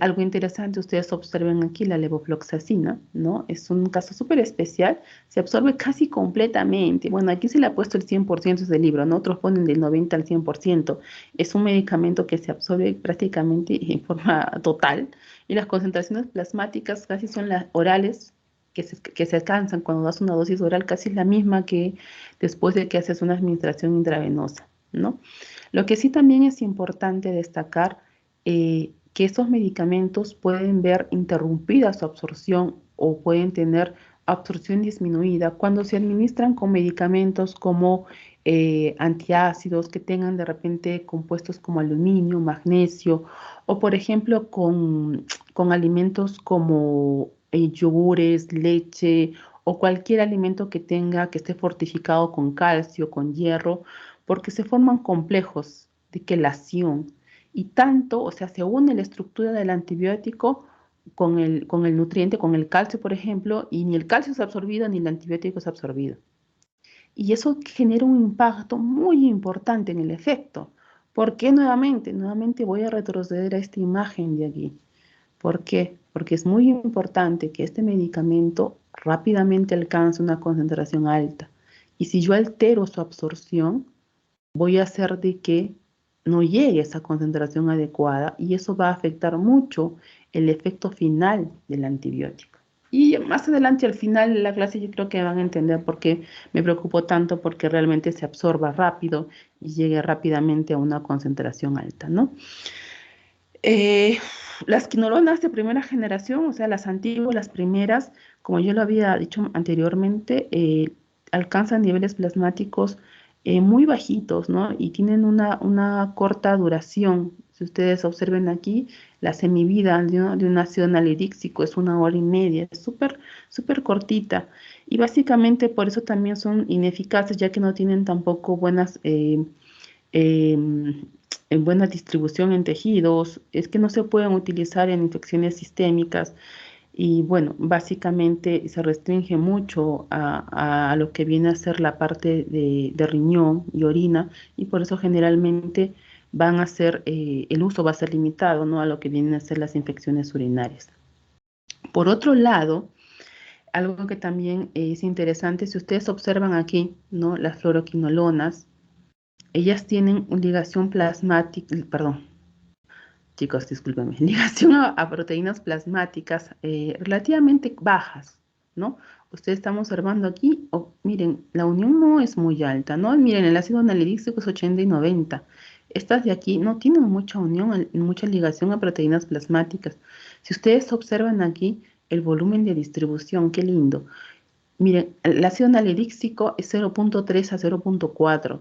Algo interesante, ustedes observen aquí la levofloxacina, ¿no? Es un caso súper especial, se absorbe casi completamente. Bueno, aquí se le ha puesto el 100% del libro, ¿no? Otros ponen del 90 al 100%. Es un medicamento que se absorbe prácticamente en forma total y las concentraciones plasmáticas casi son las orales que se alcanzan cuando das una dosis oral, casi es la misma que después de que haces una administración intravenosa, ¿no? Lo que sí también es importante destacar que estos medicamentos pueden ver interrumpida su absorción o pueden tener absorción disminuida cuando se administran con medicamentos como antiácidos que tengan de repente compuestos como aluminio, magnesio o por ejemplo con alimentos como yogures, leche o cualquier alimento que esté fortificado con calcio, con hierro, porque se forman complejos de quelación y tanto, o sea, se une la estructura del antibiótico con el nutriente, con el calcio, por ejemplo, y ni el calcio es absorbido ni el antibiótico es absorbido. Y eso genera un impacto muy importante en el efecto. ¿Por qué nuevamente? Nuevamente voy a retroceder a esta imagen de aquí. ¿Por qué? Porque es muy importante que este medicamento rápidamente alcance una concentración alta. Y si yo altero su absorción, voy a hacer de que no llegue a esa concentración adecuada y eso va a afectar mucho el efecto final del antibiótico. Y más adelante, al final de la clase, yo creo que van a entender por qué me preocupo tanto, porque realmente se absorba rápido y llegue rápidamente a una concentración alta, ¿no? Eh, las quinolonas de primera generación, o sea, las antiguas, las primeras, como yo lo había dicho anteriormente, alcanzan niveles plasmáticos muy bajitos, ¿no? Y tienen una corta duración. Si ustedes observen aquí, la semivida de un ácido nalidíxico es 1 hora y media, es súper cortita. Y básicamente por eso también son ineficaces, ya que no tienen tampoco em, en buena distribución en tejidos, es que no se pueden utilizar en infecciones sistémicas y bueno, básicamente se restringe mucho a lo que viene a ser la parte de riñón y orina y por eso generalmente el uso va a ser limitado, ¿no? A lo que vienen a ser las infecciones urinarias. Por otro lado, algo que también es interesante, si ustedes observan aquí, ¿no? Las fluoroquinolonas, Ellas tienen ligación plasmática, perdón, chicos, discúlpenme, ligación a proteínas plasmáticas relativamente bajas, ¿no? Ustedes están observando aquí, miren, la unión no es muy alta, ¿no? Miren, el ácido anhidríxico es 80 y 90. Estas de aquí no tienen mucha unión, mucha ligación a proteínas plasmáticas. Si ustedes observan aquí el volumen de distribución, qué lindo. Miren, el ácido anhidríxico es 0.3 a 0.4.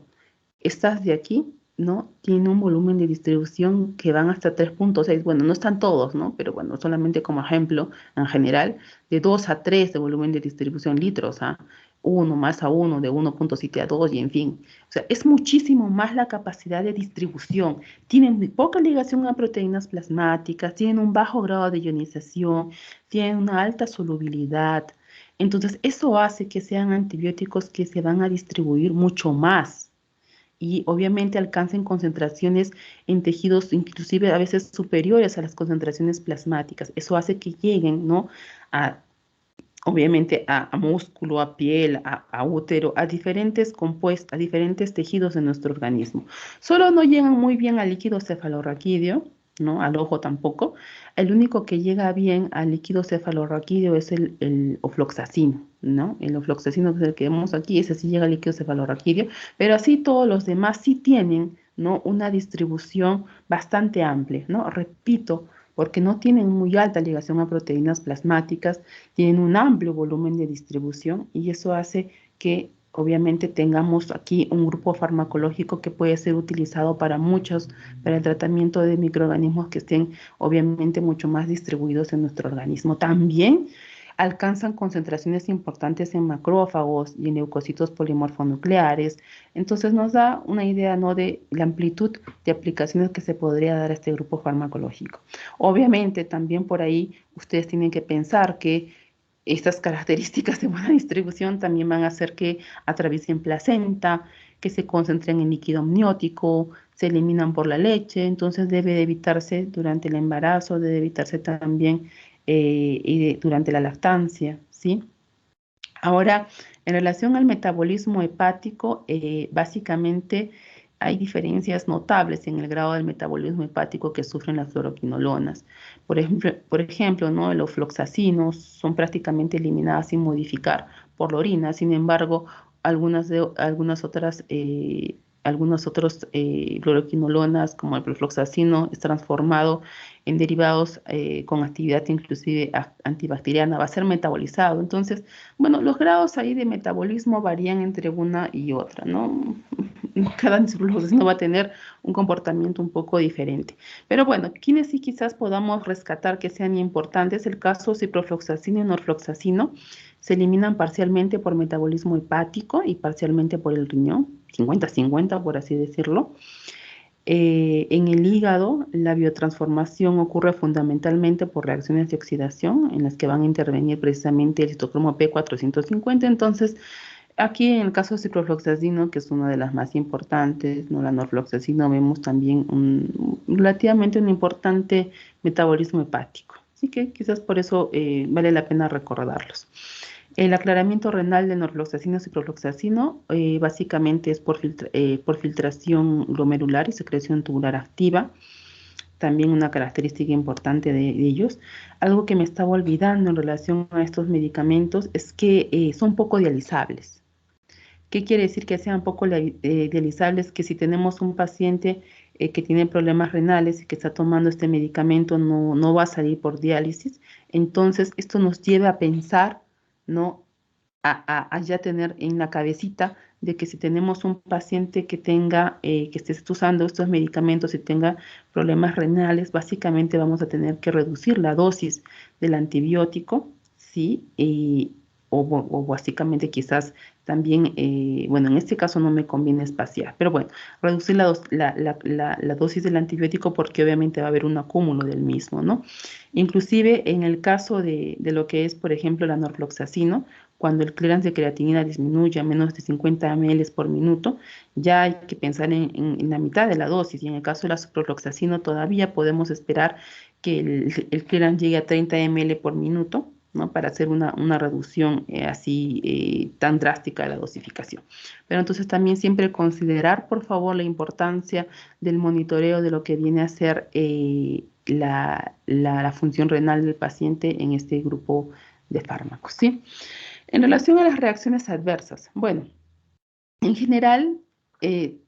Estas de aquí, ¿no? Tienen un volumen de distribución que van hasta 3.6. Bueno, no están todos, ¿no? Pero bueno, solamente como ejemplo, en general, de 2 a 3 de volumen de distribución litros, ¿ah? 1 más a 1, de 1.7 a 2 y en fin. O sea, es muchísimo más la capacidad de distribución. Tienen muy poca ligación a proteínas plasmáticas, tienen un bajo grado de ionización, tienen una alta solubilidad. Entonces, eso hace que sean antibióticos que se van a distribuir mucho más y obviamente alcancen concentraciones en tejidos inclusive a veces superiores a las concentraciones plasmáticas. Eso hace que lleguen, ¿no? A, obviamente a músculo, a piel, a útero, a diferentes compuestos, a diferentes tejidos de nuestro organismo. Solo no llegan muy bien al líquido cefalorraquídeo, ¿no? Al ojo tampoco. El único que llega bien al líquido cefalorraquídeo es el ofloxacino, ¿no? El ofloxacino que es el que vemos aquí, ese sí llega al líquido cefalorraquídeo, pero así todos los demás sí tienen, ¿no? Una distribución bastante amplia, ¿no? Repito, porque no tienen muy alta ligación a proteínas plasmáticas, tienen un amplio volumen de distribución y eso hace que obviamente tengamos aquí un grupo farmacológico que puede ser utilizado para muchos, para el tratamiento de microorganismos que estén obviamente mucho más distribuidos en nuestro organismo. También alcanzan concentraciones importantes en macrófagos y en leucocitos polimorfonucleares. Entonces nos da una idea, ¿no?, de la amplitud de aplicaciones que se podría dar a este grupo farmacológico. Obviamente también por ahí ustedes tienen que pensar que estas características de buena distribución también van a hacer que atraviesen placenta, que se concentren en líquido amniótico, se eliminan por la leche, entonces debe de evitarse durante el embarazo, debe evitarse también durante la lactancia, ¿sí? Ahora, en relación al metabolismo hepático, básicamente hay diferencias notables en el grado del metabolismo hepático que sufren las fluoroquinolonas. Por ejemplo, ¿no? Los ofloxacinos son prácticamente eliminadas sin modificar por la orina. Sin embargo, algunos otros fluoroquinolonas, como el profloxacino, es transformado en derivados con actividad inclusive antibacteriana, va a ser metabolizado. Entonces, bueno, los grados ahí de metabolismo varían entre una y otra, ¿no? Cada no va a tener un comportamiento un poco diferente. Pero bueno, quienes sí quizás podamos rescatar que sean importantes, el caso ciprofloxacino y norfloxacino se eliminan parcialmente por metabolismo hepático y parcialmente por el riñón, 50-50 por así decirlo. En el hígado, la biotransformación ocurre fundamentalmente por reacciones de oxidación en las que van a intervenir precisamente el citocromo P450. Entonces, aquí en el caso de ciprofloxacino, que es una de las más importantes, ¿no? La norfloxacino, vemos también relativamente un importante metabolismo hepático. Así que quizás por eso vale la pena recordarlos. El aclaramiento renal de norfloxacino y ciprofloxacino básicamente es por filtración glomerular y secreción tubular activa. También una característica importante de ellos. Algo que me estaba olvidando en relación a estos medicamentos es que son poco dializables. ¿Qué quiere decir que sean poco dializables? Que si tenemos un paciente que tiene problemas renales y que está tomando este medicamento no va a salir por diálisis, entonces esto nos lleva a pensar, ¿no?, a ya tener en la cabecita de que si tenemos un paciente que tenga, que esté usando estos medicamentos y tenga problemas renales, básicamente vamos a tener que reducir la dosis del antibiótico, ¿sí? O básicamente quizás también, bueno, en este caso no me conviene espaciar, pero bueno, reducir la dosis del antibiótico porque obviamente va a haber un acúmulo del mismo, ¿no? Inclusive en el caso de lo que es, por ejemplo, la norfloxacino, cuando el clearance de creatinina disminuye a menos de 50 ml por minuto, ya hay que pensar en la mitad de la dosis. Y en el caso de la ciprofloxacino todavía podemos esperar que el clearance llegue a 30 ml por minuto, ¿no? Para hacer una reducción así tan drástica de la dosificación. Pero entonces también siempre considerar, por favor, la importancia del monitoreo de lo que viene a ser la función renal del paciente en este grupo de fármacos, ¿sí? En relación a las reacciones adversas, bueno, en general, eh,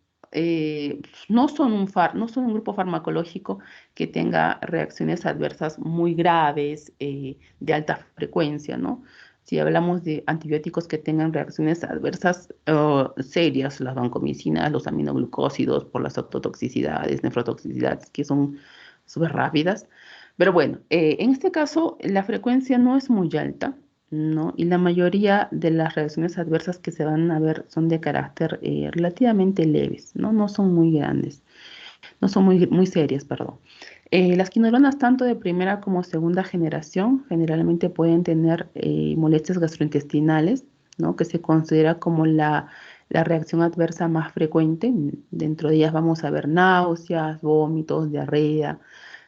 no son un grupo farmacológico que tenga reacciones adversas muy graves, de alta frecuencia, ¿no? Si hablamos de antibióticos que tengan reacciones adversas serias, las vancomicinas, los aminoglucósidos por las octotoxicidades, nefrotoxicidades, que son súper rápidas. Pero bueno, en este caso la frecuencia no es muy alta, ¿no? Y la mayoría de las reacciones adversas que se van a ver son de carácter relativamente leves, ¿no? No son muy grandes, no son muy serias, perdón. Las quinolonas, tanto de primera como segunda generación, generalmente pueden tener molestias gastrointestinales, ¿no? Que se considera como la reacción adversa más frecuente. Dentro de ellas vamos a ver náuseas, vómitos, diarrea,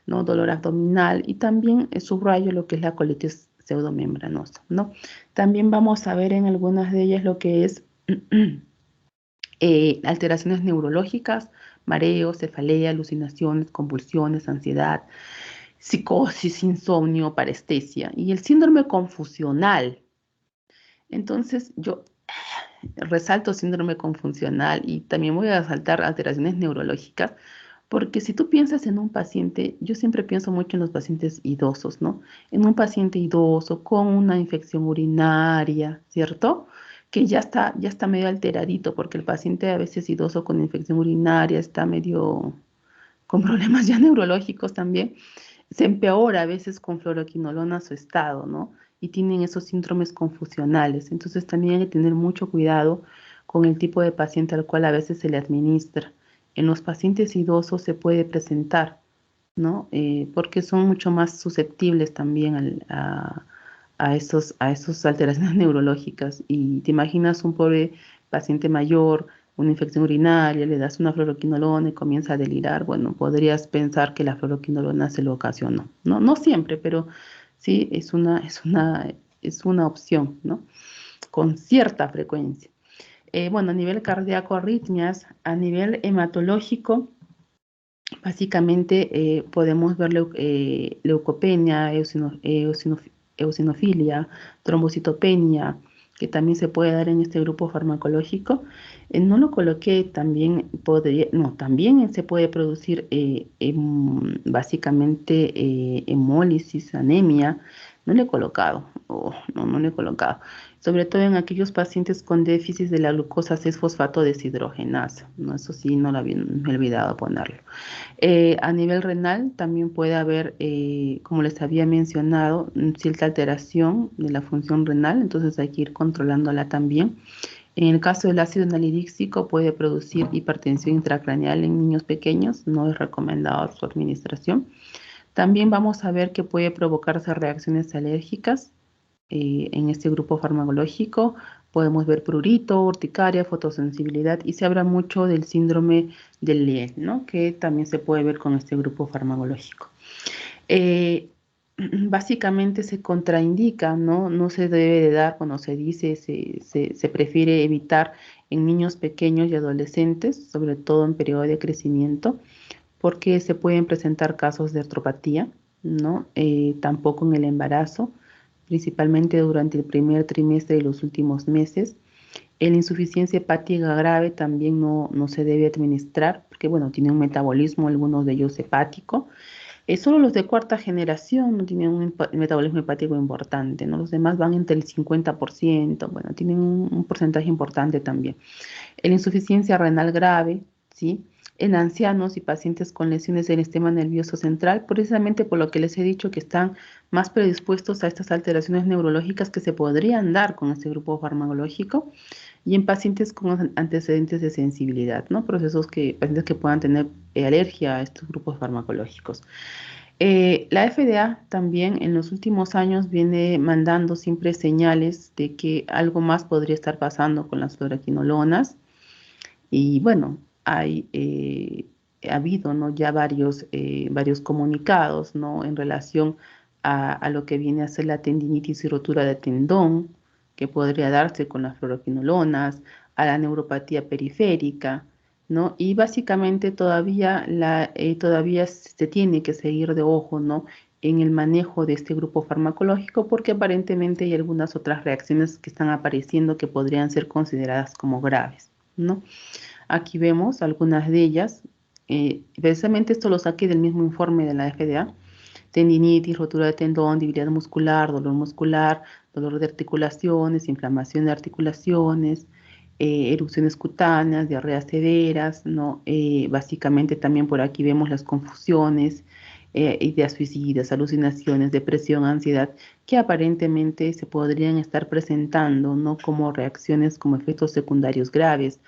¿no? Dolor abdominal y también subrayo lo que es la colitis pseudomembranosa, ¿no? También vamos a ver en algunas de ellas lo que es alteraciones neurológicas, mareos, cefalea, alucinaciones, convulsiones, ansiedad, psicosis, insomnio, parestesia y el síndrome confusional. Entonces, yo resalto síndrome confusional y también voy a resaltar alteraciones neurológicas, porque si tú piensas en un paciente, yo siempre pienso mucho en los pacientes idosos, ¿no? En un paciente idoso con una infección urinaria, ¿cierto? Que ya está medio alteradito, porque el paciente a veces idoso con infección urinaria está medio con problemas ya neurológicos también, se empeora a veces con fluoroquinolona su estado, ¿no? Y tienen esos síndromes confusionales. Entonces también hay que tener mucho cuidado con el tipo de paciente al cual a veces se le administra. En los pacientes idosos se puede presentar, ¿no? Porque son mucho más susceptibles también a esos alteraciones neurológicas. Y te imaginas un pobre paciente mayor, una infección urinaria, le das una fluoroquinolona y comienza a delirar, bueno, podrías pensar que la fluoroquinolona se lo ocasionó, ¿no? No siempre, pero sí es una opción, ¿no? Con cierta frecuencia. Bueno, a nivel cardíaco, arritmias, a nivel hematológico, básicamente podemos ver leucopenia, eosinofilia, trombocitopenia, que también se puede dar en este grupo farmacológico. No lo coloqué, también podría, no, también se puede producir básicamente hemólisis, anemia. No le he colocado, no le he colocado. Sobre todo en aquellos pacientes con déficit de la glucosa 6-fosfato deshidrogenasa. ¿No? Eso sí, me he olvidado ponerlo. A nivel renal también puede haber, como les había mencionado, cierta alteración de la función renal, entonces hay que ir controlándola también. En el caso del ácido nalidíxico puede producir hipertensión intracraneal en niños pequeños, no es recomendado su administración. También vamos a ver que puede provocarse reacciones alérgicas en este grupo farmacológico. Podemos ver prurito, urticaria, fotosensibilidad y se habla mucho del síndrome del Liel, ¿no? Que también se puede ver con este grupo farmacológico. Eh, Básicamente se contraindica, ¿no? No se debe de dar, cuando se dice, se prefiere evitar en niños pequeños y adolescentes, sobre todo en periodo de crecimiento, porque se pueden presentar casos de artropatía, ¿no? Tampoco en el embarazo, principalmente durante el primer trimestre y los últimos meses. La insuficiencia hepática grave también no se debe administrar, porque bueno, tiene un metabolismo, algunos de ellos hepático. Solo los de cuarta generación no tienen un metabolismo hepático importante, ¿no? Los demás van entre el 50%, bueno, tienen un porcentaje importante también. La insuficiencia renal grave, ¿sí? En ancianos y pacientes con lesiones del sistema nervioso central, precisamente por lo que les he dicho que están más predispuestos a estas alteraciones neurológicas que se podrían dar con este grupo farmacológico, y en pacientes con antecedentes de sensibilidad, ¿no? Pacientes que puedan tener alergia a estos grupos farmacológicos. La FDA también en los últimos años viene mandando siempre señales de que algo más podría estar pasando con las fluoroquinolonas. Y bueno, ha habido, ¿no? Ya varios comunicados, ¿no? En relación a lo que viene a ser la tendinitis y rotura de tendón, que podría darse con las fluoroquinolonas, a la neuropatía periférica, ¿no? Y básicamente todavía se tiene que seguir de ojo, ¿no? En el manejo de este grupo farmacológico, porque aparentemente hay algunas otras reacciones que están apareciendo que podrían ser consideradas como graves, ¿no? Aquí vemos algunas de ellas. Precisamente esto lo saqué del mismo informe de la FDA: tendinitis, rotura de tendón, debilidad muscular, dolor de articulaciones, inflamación de articulaciones, erupciones cutáneas, diarreas severas, ¿no? Básicamente también por aquí vemos las confusiones, ideas suicidas, alucinaciones, depresión, ansiedad, que aparentemente se podrían estar presentando, ¿no? Como reacciones, como efectos secundarios graves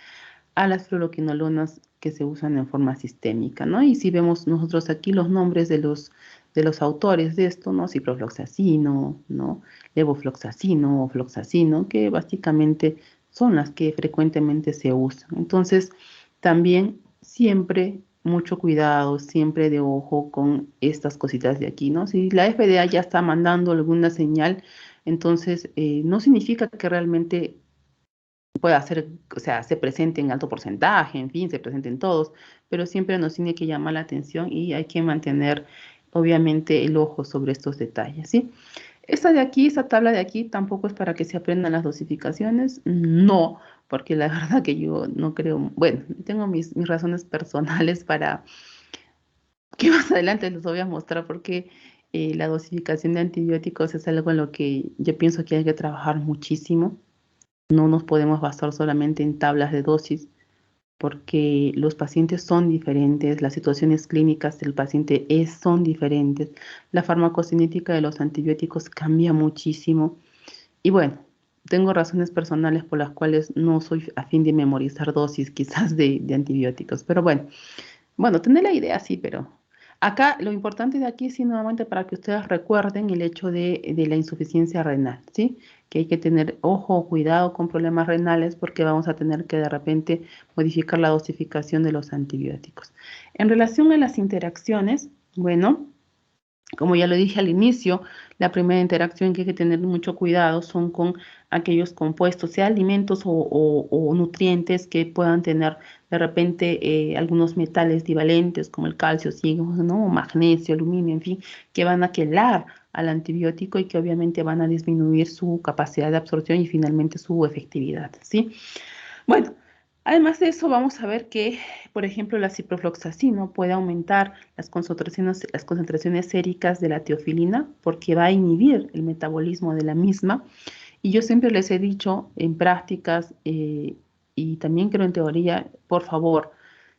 a las fluoroquinolonas que se usan en forma sistémica, ¿no? Y si vemos nosotros aquí los nombres de los autores de esto, ¿no? Ciprofloxacino, ¿no? Levofloxacino o floxacino, que básicamente son las que frecuentemente se usan. Entonces, también siempre mucho cuidado, siempre de ojo con estas cositas de aquí, ¿no? Si la FDA ya está mandando alguna señal, entonces no significa que realmente puede hacer, o sea, se presente en alto porcentaje, en fin, se presenten todos, pero siempre nos tiene que llamar la atención y hay que mantener, obviamente, el ojo sobre estos detalles, ¿sí? Esta de aquí, esta tabla de aquí, tampoco es para que se aprendan las dosificaciones, no, porque la verdad que yo no creo, bueno, tengo mis razones personales para que más adelante les voy a mostrar porque la dosificación de antibióticos es algo en lo que yo pienso que hay que trabajar muchísimo. No nos podemos basar solamente en tablas de dosis porque los pacientes son diferentes, las situaciones clínicas del paciente son diferentes, la farmacocinética de los antibióticos cambia muchísimo. Y bueno, tengo razones personales por las cuales no soy a fin de memorizar dosis quizás de antibióticos, pero bueno, tener la idea sí, pero acá lo importante de aquí sí nuevamente para que ustedes recuerden el hecho de la insuficiencia renal, ¿sí? Que hay que tener ojo, cuidado con problemas renales porque vamos a tener que de repente modificar la dosificación de los antibióticos. En relación a las interacciones, bueno, como ya lo dije al inicio, la primera interacción que hay que tener mucho cuidado son con aquellos compuestos, sea alimentos o nutrientes que puedan tener de repente algunos metales divalentes como el calcio, zinc, ¿no? Magnesio, aluminio, en fin, que van a quelar al antibiótico y que obviamente van a disminuir su capacidad de absorción y finalmente su efectividad, ¿sí? Bueno, además de eso, vamos a ver que, por ejemplo, la ciprofloxacino puede aumentar las concentraciones séricas de la teofilina porque va a inhibir el metabolismo de la misma. Y yo siempre les he dicho en prácticas y también creo en teoría, por favor,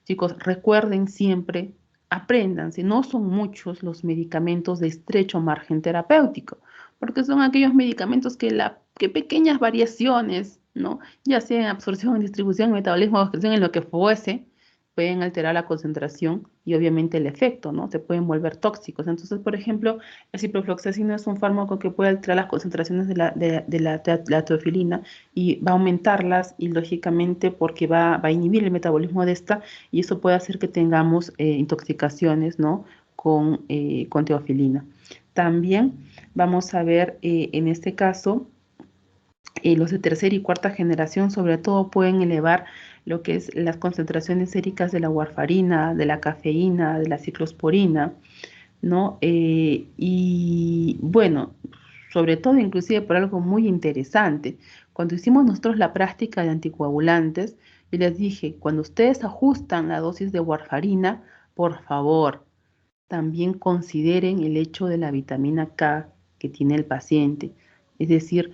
chicos, recuerden siempre, apréndanse, no son muchos los medicamentos de estrecho margen terapéutico, porque son aquellos medicamentos que pequeñas variaciones, ¿no? Ya sea en absorción, en distribución, metabolismo, excreción, en lo que fuese, pueden alterar la concentración y obviamente el efecto, ¿no? Se pueden volver tóxicos. Entonces, por ejemplo, el ciprofloxacino es un fármaco que puede alterar las concentraciones la teofilina y va a aumentarlas y lógicamente porque va a inhibir el metabolismo de esta y eso puede hacer que tengamos intoxicaciones, ¿no? Con teofilina. También vamos a ver en este caso los de tercera y cuarta generación sobre todo pueden elevar lo que es las concentraciones séricas de la warfarina, de la cafeína, de la ciclosporina, ¿no? Y bueno, sobre todo inclusive por algo muy interesante. Cuando hicimos nosotros la práctica de anticoagulantes, yo les dije, cuando ustedes ajustan la dosis de warfarina, por favor, también consideren el hecho de la vitamina K que tiene el paciente. Es decir,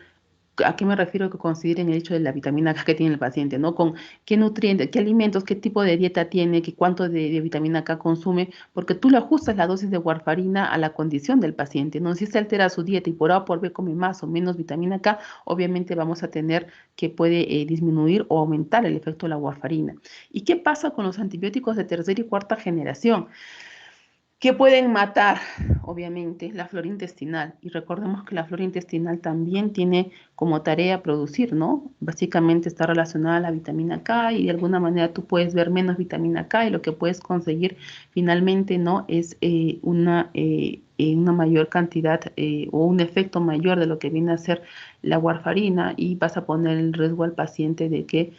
¿a qué me refiero que consideren el hecho de la vitamina K que tiene el paciente, ¿no? Con qué nutrientes, qué alimentos, qué tipo de dieta tiene, qué cuánto de vitamina K consume, porque tú le ajustas la dosis de warfarina a la condición del paciente, ¿no? Si se altera su dieta y por A o por B come más o menos vitamina K, obviamente vamos a tener que puede disminuir o aumentar el efecto de la warfarina. ¿Y qué pasa con los antibióticos de tercera y cuarta generación? Que pueden matar, obviamente, la flora intestinal. Y recordemos que la flora intestinal también tiene como tarea producir, ¿no? Básicamente está relacionada a la vitamina K y de alguna manera tú puedes ver menos vitamina K y lo que puedes conseguir finalmente, ¿no? Es una mayor cantidad o un efecto mayor de lo que viene a ser la warfarina, y vas a poner en riesgo al paciente de que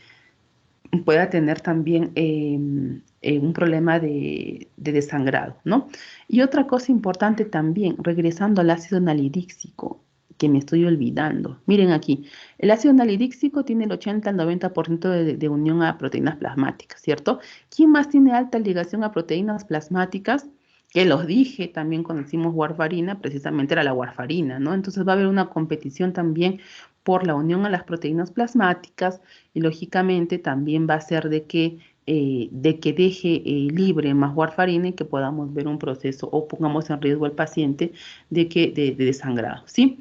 pueda tener también un problema de desangrado, ¿no? Y otra cosa importante también, regresando al ácido nalidíxico, que me estoy olvidando. Miren aquí, el ácido nalidíxico tiene el 80 al 90% de unión a proteínas plasmáticas, ¿cierto? ¿Quién más tiene alta ligación a proteínas plasmáticas? Que los dije también cuando hicimos warfarina, precisamente era la warfarina, ¿no? Entonces va a haber una competición también por la unión a las proteínas plasmáticas, y lógicamente también va a ser de que deje libre más warfarina y que podamos ver un proceso o pongamos en riesgo al paciente de desangrado, ¿sí?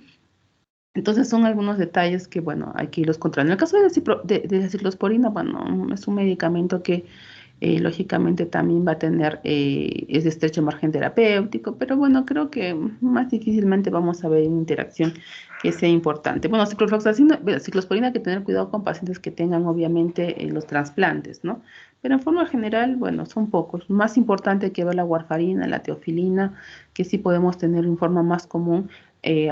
Entonces son algunos detalles que, bueno, hay que irlos controlando. En el caso de la ciclosporina, bueno, es un medicamento que lógicamente también va a tener ese estrecho margen terapéutico, pero bueno, creo que más difícilmente vamos a ver una interacción que sea importante. Bueno, ciclosporina hay que tener cuidado con pacientes que tengan obviamente los trasplantes, ¿no? Pero en forma general, bueno, son pocos. Más importante que ver la warfarina, la teofilina, que sí podemos tener en forma más común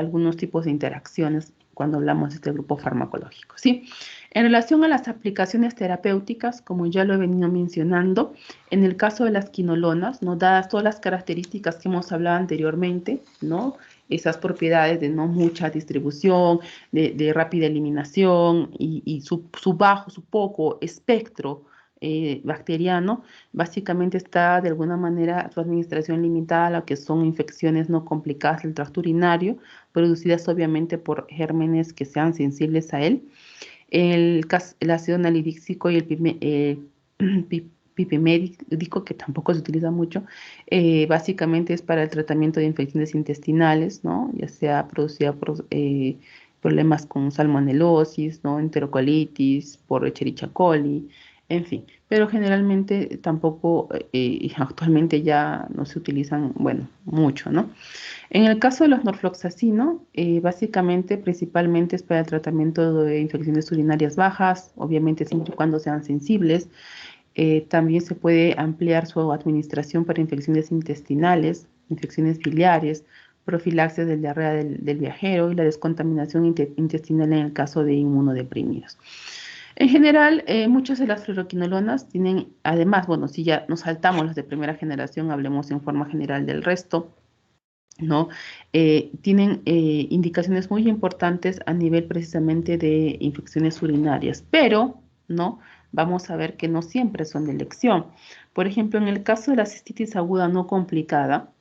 algunos tipos de interacciones cuando hablamos de este grupo farmacológico, ¿sí? En relación a las aplicaciones terapéuticas, como ya lo he venido mencionando, en el caso de las quinolonas, ¿no? Dadas todas las características que hemos hablado anteriormente, ¿no? Esas propiedades de no mucha distribución, de rápida eliminación y su poco espectro bacteriano, básicamente está de alguna manera su administración limitada a lo que son infecciones no complicadas del tracto urinario, producidas obviamente por gérmenes que sean sensibles a él. El ácido nalidíxico y el pipimédico, que tampoco se utiliza mucho, básicamente es para el tratamiento de infecciones intestinales, ¿no? Ya sea producida por problemas con salmonelosis, ¿no? Enterocolitis, por Escherichia coli, en fin. Pero generalmente tampoco, actualmente ya no se utilizan, bueno, mucho, ¿no? En el caso de los norfloxacino, básicamente, principalmente es para el tratamiento de infecciones urinarias bajas, obviamente siempre y cuando sean sensibles. También se puede ampliar su administración para infecciones intestinales, infecciones biliares, profilaxis de diarrea del viajero y la descontaminación intestinal en el caso de inmunodeprimidos. En general, muchas de las fluoroquinolonas tienen, además, bueno, si ya nos saltamos las de primera generación, hablemos en forma general del resto, ¿no? Tienen indicaciones muy importantes a nivel precisamente de infecciones urinarias, pero, ¿no? Vamos a ver que no siempre son de elección. Por ejemplo, en el caso de la cistitis aguda no complicada,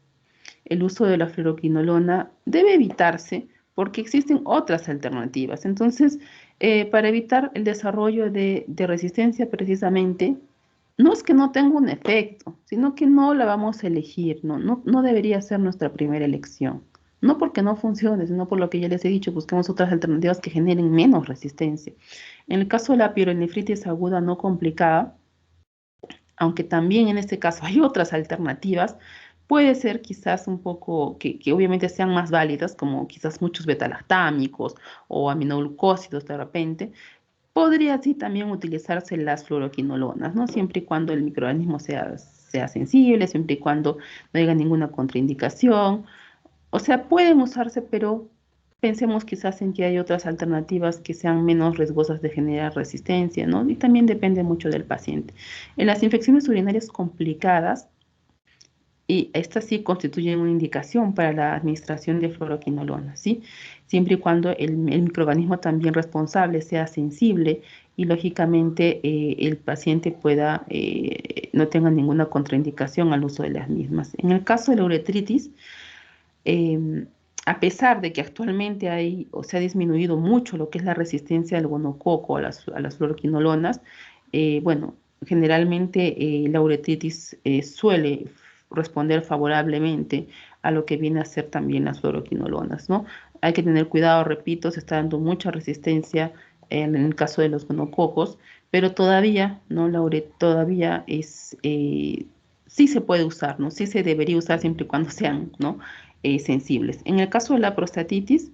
el uso de la fluoroquinolona debe evitarse porque existen otras alternativas. Entonces, para evitar el desarrollo de resistencia precisamente, no es que no tenga un efecto, sino que no la vamos a elegir, no debería ser nuestra primera elección. No porque no funcione, sino por lo que ya les he dicho, busquemos otras alternativas que generen menos resistencia. En el caso de la pielonefritis aguda no complicada, aunque también en este caso hay otras alternativas, puede ser quizás un poco, que obviamente sean más válidas, como quizás muchos betalactámicos o aminoglucósidos de repente, podría así también utilizarse las fluoroquinolonas, ¿no? Siempre y cuando el microorganismo sea sensible, siempre y cuando no haya ninguna contraindicación. O sea, pueden usarse, pero pensemos quizás en que hay otras alternativas que sean menos riesgosas de generar resistencia, ¿no? Y también depende mucho del paciente. En las infecciones urinarias complicadas, y estas sí constituyen una indicación para la administración de fluoroquinolona, ¿sí? Siempre y cuando el microorganismo también responsable sea sensible y lógicamente el paciente no tenga ninguna contraindicación al uso de las mismas. En el caso de la uretritis, a pesar de que actualmente hay o se ha disminuido mucho lo que es la resistencia al gonococo, a las fluoroquinolonas, bueno, generalmente la uretritis suele responder favorablemente a lo que viene a ser también las fluoroquinolonas, ¿no? Hay que tener cuidado, repito, se está dando mucha resistencia en el caso de los gonococos, pero todavía, ¿no? Todavía sí se puede usar, ¿no? Sí se debería usar siempre y cuando sean, ¿no? Sensibles. En el caso de la prostatitis,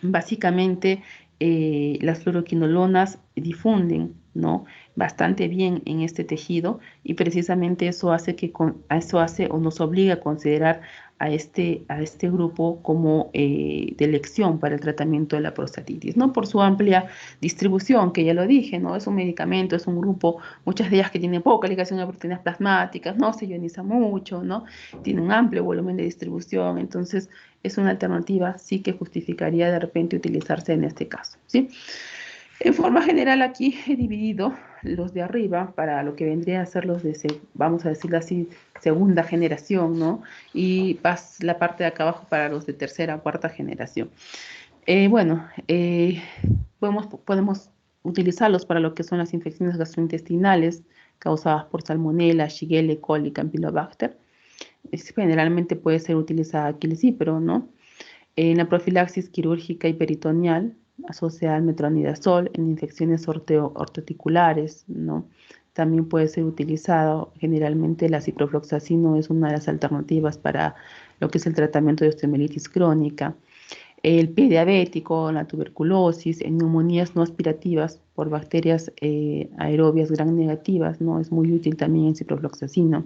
básicamente las fluoroquinolonas difunden, ¿no? Bastante bien en este tejido y precisamente eso hace o nos obliga a considerar a este grupo como de elección para el tratamiento de la prostatitis, ¿no? Por su amplia distribución, que ya lo dije, ¿no? Es un medicamento, es un grupo, muchas de ellas que tienen poca ligación a proteínas plasmáticas, no se ioniza mucho, ¿no? Tiene un amplio volumen de distribución, entonces es una alternativa, sí, que justificaría de repente utilizarse en este caso, ¿sí? En forma general, aquí he dividido los de arriba para lo que vendría a ser los de, vamos a decirlo así, segunda generación, ¿no? Y la parte de acá abajo para los de tercera o cuarta generación. Bueno, podemos utilizarlos para lo que son las infecciones gastrointestinales causadas por Salmonella, Shigella, E. coli, Campylobacter. Generalmente puede ser utilizada aquí el cipro, ¿no? En la profilaxis quirúrgica y peritoneal, asociada al metronidazol, en infecciones ortoarticulares, ¿no? También puede ser utilizado, generalmente la ciprofloxacino es una de las alternativas para lo que es el tratamiento de osteomielitis crónica. El pie diabético, la tuberculosis, en neumonías no aspirativas por bacterias aerobias gram negativas, ¿no? Es muy útil también en ciprofloxacino.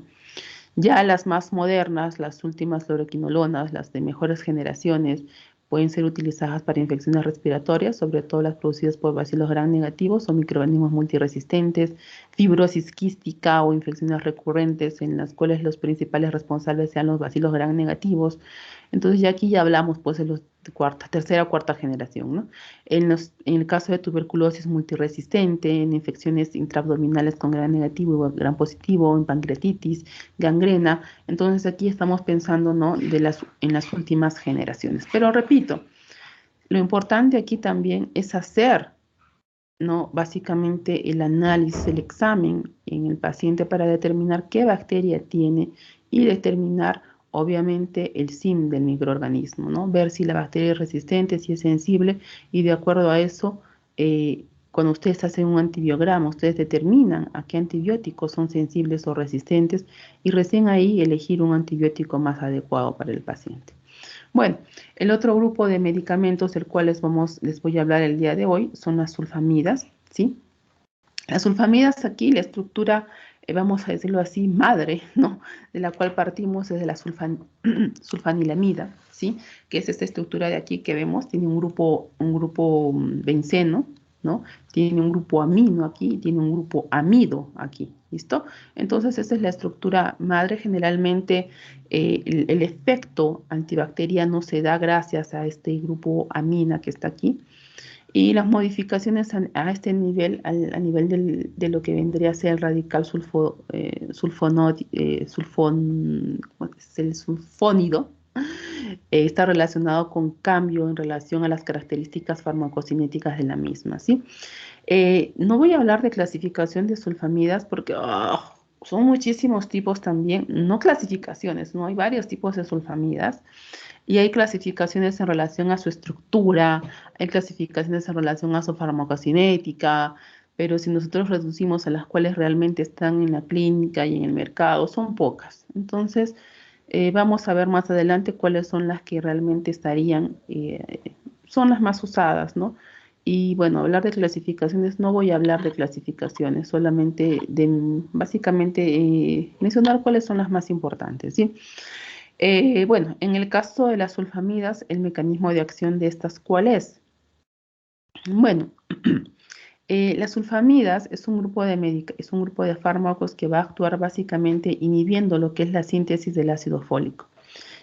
Ya las más modernas, las últimas fluoroquinolonas, las de mejores generaciones, pueden ser utilizadas para infecciones respiratorias, sobre todo las producidas por bacilos gram negativos o microorganismos multiresistentes, fibrosis quística o infecciones recurrentes en las cuales los principales responsables sean los bacilos gram negativos. Entonces ya aquí ya hablamos pues de los de tercera o cuarta generación, ¿no? En el caso de tuberculosis multiresistente, en infecciones intraabdominales con gram negativo y gram positivo, en pancreatitis, gangrena. Entonces aquí estamos pensando, ¿no? En las últimas generaciones. Pero repito, lo importante aquí también es hacer, ¿no? Básicamente el análisis, el examen en el paciente para determinar qué bacteria tiene y determinar obviamente el SIM del microorganismo, ¿no? Ver si la bacteria es resistente, si es sensible y de acuerdo a eso, cuando ustedes hacen un antibiograma, ustedes determinan a qué antibióticos son sensibles o resistentes y recién ahí elegir un antibiótico más adecuado para el paciente. Bueno, el otro grupo de medicamentos del cual les voy a hablar el día de hoy son las sulfamidas, ¿sí? Las sulfamidas aquí, la estructura, vamos a decirlo así, madre, ¿no? De la cual partimos es de la sulfanilamida, ¿sí? Que es esta estructura de aquí que vemos, tiene un grupo benceno, ¿no? Tiene un grupo amino aquí y tiene un grupo amido aquí, ¿listo? Entonces esa es la estructura madre. Generalmente el efecto antibacteriano se da gracias a este grupo amina que está aquí. Y las modificaciones a este nivel, a nivel de lo que vendría a ser el radical el sulfónido, está relacionado con cambio en relación a las características farmacocinéticas de la misma, ¿sí? No voy a hablar de clasificación de sulfamidas porque son muchísimos tipos también, no clasificaciones, ¿no? Hay varios tipos de sulfamidas. Y hay clasificaciones en relación a su estructura, hay clasificaciones en relación a su farmacocinética, pero si nosotros reducimos a las cuales realmente están en la clínica y en el mercado, son pocas. Entonces, vamos a ver más adelante cuáles son las que realmente estarían, son las más usadas, ¿no? Y bueno, hablar de clasificaciones, no voy a hablar de clasificaciones, solamente básicamente, mencionar cuáles son las más importantes, ¿sí? Bueno, en el caso de las sulfamidas, el mecanismo de acción de estas, ¿cuál es? Bueno, las sulfamidas es un grupo de fármacos que va a actuar básicamente inhibiendo lo que es la síntesis del ácido fólico.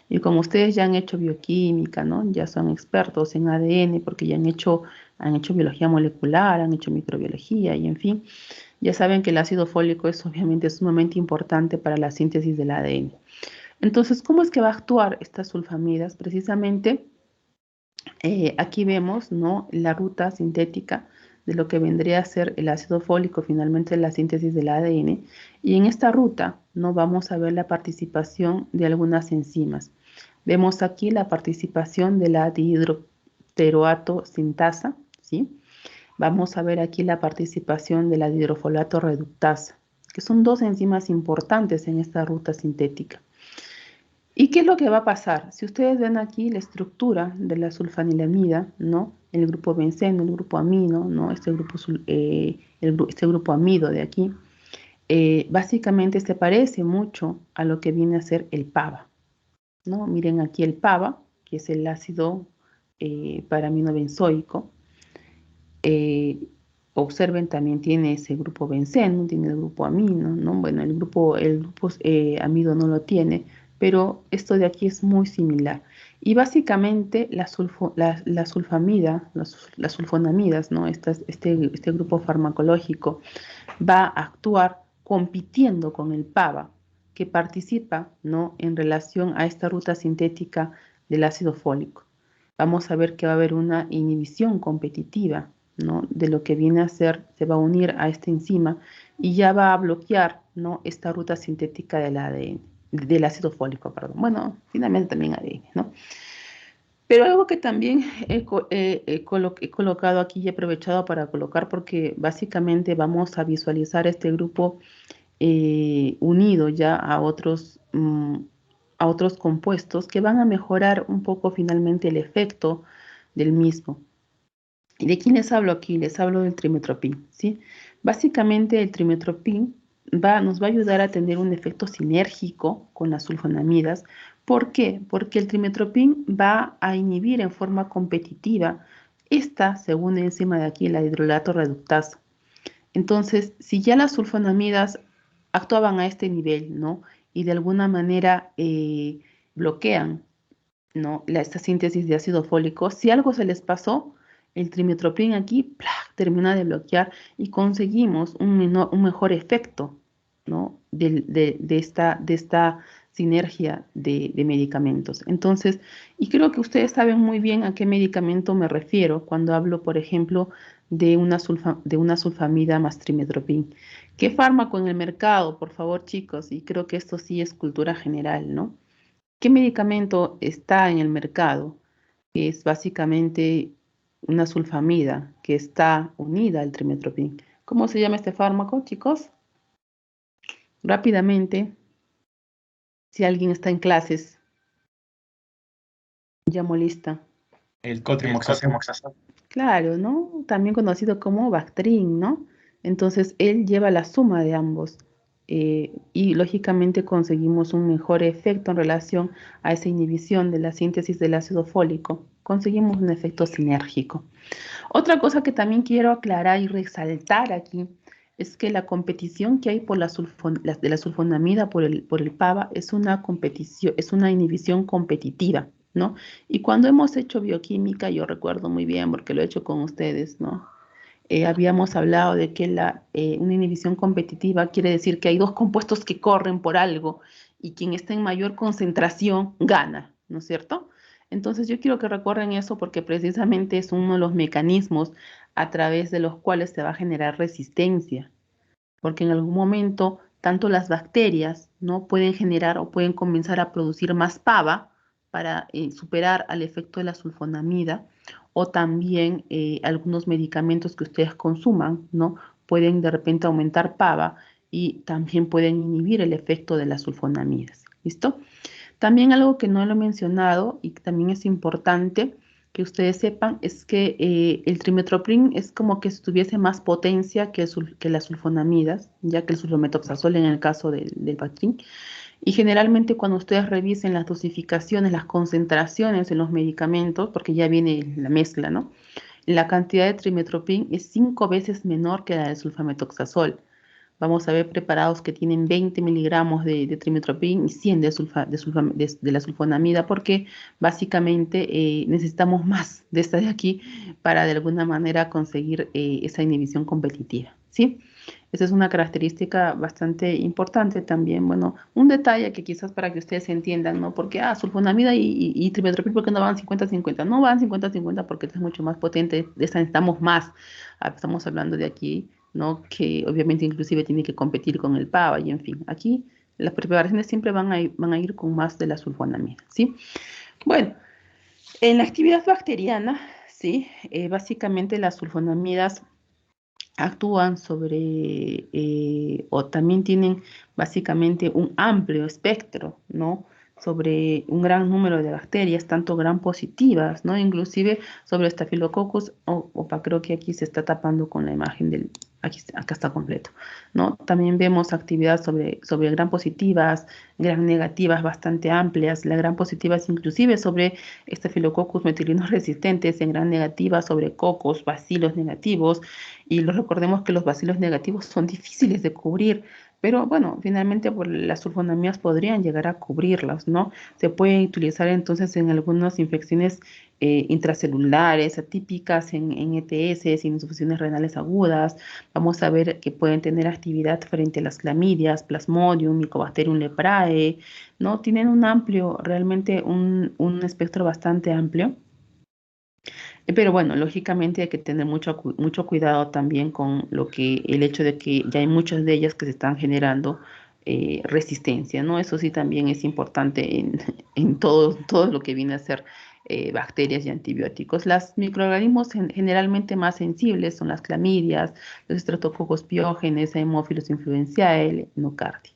Y como ustedes ya han hecho bioquímica, ¿no? Ya son expertos en ADN porque ya han hecho biología molecular, han hecho microbiología y en fin, ya saben que el ácido fólico es obviamente sumamente importante para la síntesis del ADN. Entonces, ¿cómo es que va a actuar estas sulfamidas? Precisamente aquí vemos, ¿no? La ruta sintética de lo que vendría a ser el ácido fólico, finalmente la síntesis del ADN. Y en esta ruta, ¿no? Vamos a ver la participación de algunas enzimas. Vemos aquí la participación de la dihidroteroato sintasa, ¿sí? Vamos a ver aquí la participación de la dihidrofolato reductasa, que son dos enzimas importantes en esta ruta sintética. ¿Y qué es lo que va a pasar? Si ustedes ven aquí la estructura de la sulfanilamida, ¿no? El grupo benceno, el grupo amino, ¿no? Este grupo amido de aquí, básicamente se parece mucho a lo que viene a ser el PABA, ¿no? Miren aquí el PABA, que es el ácido paraminobenzoico. Observen, también tiene ese grupo benceno, tiene el grupo amino, ¿no? Bueno, el grupo amido no lo tiene, pero esto de aquí es muy similar. Y básicamente la sulfamida, las sulfonamidas, ¿no? Este grupo farmacológico va a actuar compitiendo con el PABA, que participa, ¿no?, en relación a esta ruta sintética del ácido fólico. Vamos a ver que va a haber una inhibición competitiva, ¿no?, de lo que viene a ser, se va a unir a esta enzima y ya va a bloquear, ¿no?, esta ruta sintética del ADN, del ácido fólico, perdón. Bueno, finalmente también ADN, ¿no? Pero algo que también he colocado aquí y he aprovechado para colocar, porque básicamente vamos a visualizar este grupo unido ya a otros compuestos que van a mejorar un poco finalmente el efecto del mismo. ¿Y de quién les hablo aquí? Les hablo del trimetropin, ¿sí? Básicamente el trimetropin nos va a ayudar a tener un efecto sinérgico con las sulfonamidas. ¿Por qué? Porque el trimetropin va a inhibir en forma competitiva esta segunda enzima de aquí, la hidrolato reductasa. Entonces, si ya las sulfonamidas actuaban a este nivel, ¿no?, y de alguna manera bloquean, ¿no?, esta síntesis de ácido fólico, si algo se les pasó, el trimetoprim aquí ¡plac!, termina de bloquear y conseguimos un mejor efecto, ¿no?, de esta sinergia de medicamentos. Entonces, y creo que ustedes saben muy bien a qué medicamento me refiero cuando hablo, por ejemplo, de una sulfamida más trimetoprim. ¿Qué fármaco en el mercado, por favor, chicos? Y creo que esto sí es cultura general, ¿no? ¿Qué medicamento está en el mercado? Que es básicamente una sulfamida que está unida al trimetoprim. ¿Cómo se llama este fármaco, chicos? Rápidamente, si alguien está en clases, llamo lista. El cotrimoxazol. Claro, ¿no? También conocido como Bactrim, ¿no? Entonces, él lleva la suma de ambos y lógicamente conseguimos un mejor efecto en relación a esa inhibición de la síntesis del ácido fólico. Conseguimos un efecto sinérgico. Otra cosa que también quiero aclarar y resaltar aquí es que la competición que hay por de la sulfonamida por el PABA es una competición, es una inhibición competitiva, ¿no? Y cuando hemos hecho bioquímica, yo recuerdo muy bien, porque lo he hecho con ustedes, ¿no? Habíamos hablado de que una inhibición competitiva quiere decir que hay dos compuestos que corren por algo y quien está en mayor concentración gana, ¿no es cierto? Entonces yo quiero que recuerden eso porque precisamente es uno de los mecanismos a través de los cuales se va a generar resistencia, porque en algún momento tanto las bacterias, ¿no?, pueden generar o pueden comenzar a producir más PABA para superar al efecto de la sulfonamida, o también algunos medicamentos que ustedes consuman, ¿no?, pueden de repente aumentar PABA y también pueden inhibir el efecto de las sulfonamidas. ¿Listo? También algo que no lo he mencionado y que también es importante que ustedes sepan es que el trimetoprim es como que si tuviese más potencia que las sulfonamidas, ya que el sulfametoxazol en el caso del Bactrim. Y generalmente cuando ustedes revisen las dosificaciones, las concentraciones en los medicamentos, porque ya viene la mezcla, ¿no?, la cantidad de trimetoprim es 5 veces menor que la del sulfametoxazol. Vamos a ver preparados que tienen 20 miligramos de trimetoprim y 100 de la sulfonamida, porque básicamente necesitamos más de esta de aquí para de alguna manera conseguir esa inhibición competitiva, ¿sí? Esa es una característica bastante importante también. Bueno, un detalle que quizás para que ustedes entiendan, ¿no? Porque, sulfonamida y trimetoprim, ¿por qué no van 50-50? No van 50-50 porque esta es mucho más potente, de esta necesitamos más. Estamos hablando de aquí, ¿no?, que obviamente inclusive tiene que competir con el PABA y en fin. Aquí las preparaciones siempre van a ir con más de la sulfonamida, ¿sí? Bueno, en la actividad bacteriana, ¿sí? Básicamente las sulfonamidas actúan sobre, o también tienen básicamente un amplio espectro, ¿no?, sobre un gran número de bacterias, tanto gram positivas, ¿no?, inclusive sobre Staphylococcus, creo que aquí se está tapando con la imagen acá está completo, ¿no? También vemos actividad sobre gram positivas, gram negativas bastante amplias, la gram positivas inclusive sobre Staphylococcus metilinos resistentes, en gram negativa sobre cocos, bacilos negativos, y recordemos que los bacilos negativos son difíciles de cubrir, pero bueno, finalmente por las sulfonamias podrían llegar a cubrirlas, ¿no? Se puede utilizar entonces en algunas infecciones intracelulares, atípicas, en ETS, en insuficiencias renales agudas. Vamos a ver que pueden tener actividad frente a las clamidias, Plasmodium, Mycobacterium leprae, ¿no? Tienen un amplio, realmente un espectro bastante amplio. Pero bueno, lógicamente hay que tener mucho cuidado también con el hecho de que ya hay muchas de ellas que se están generando resistencia, ¿no? Eso sí también es importante en todo lo que viene a ser bacterias y antibióticos. Los microorganismos generalmente más sensibles son las clamidias, los estreptococos piógenes, Haemophilus influenzae, nocardia.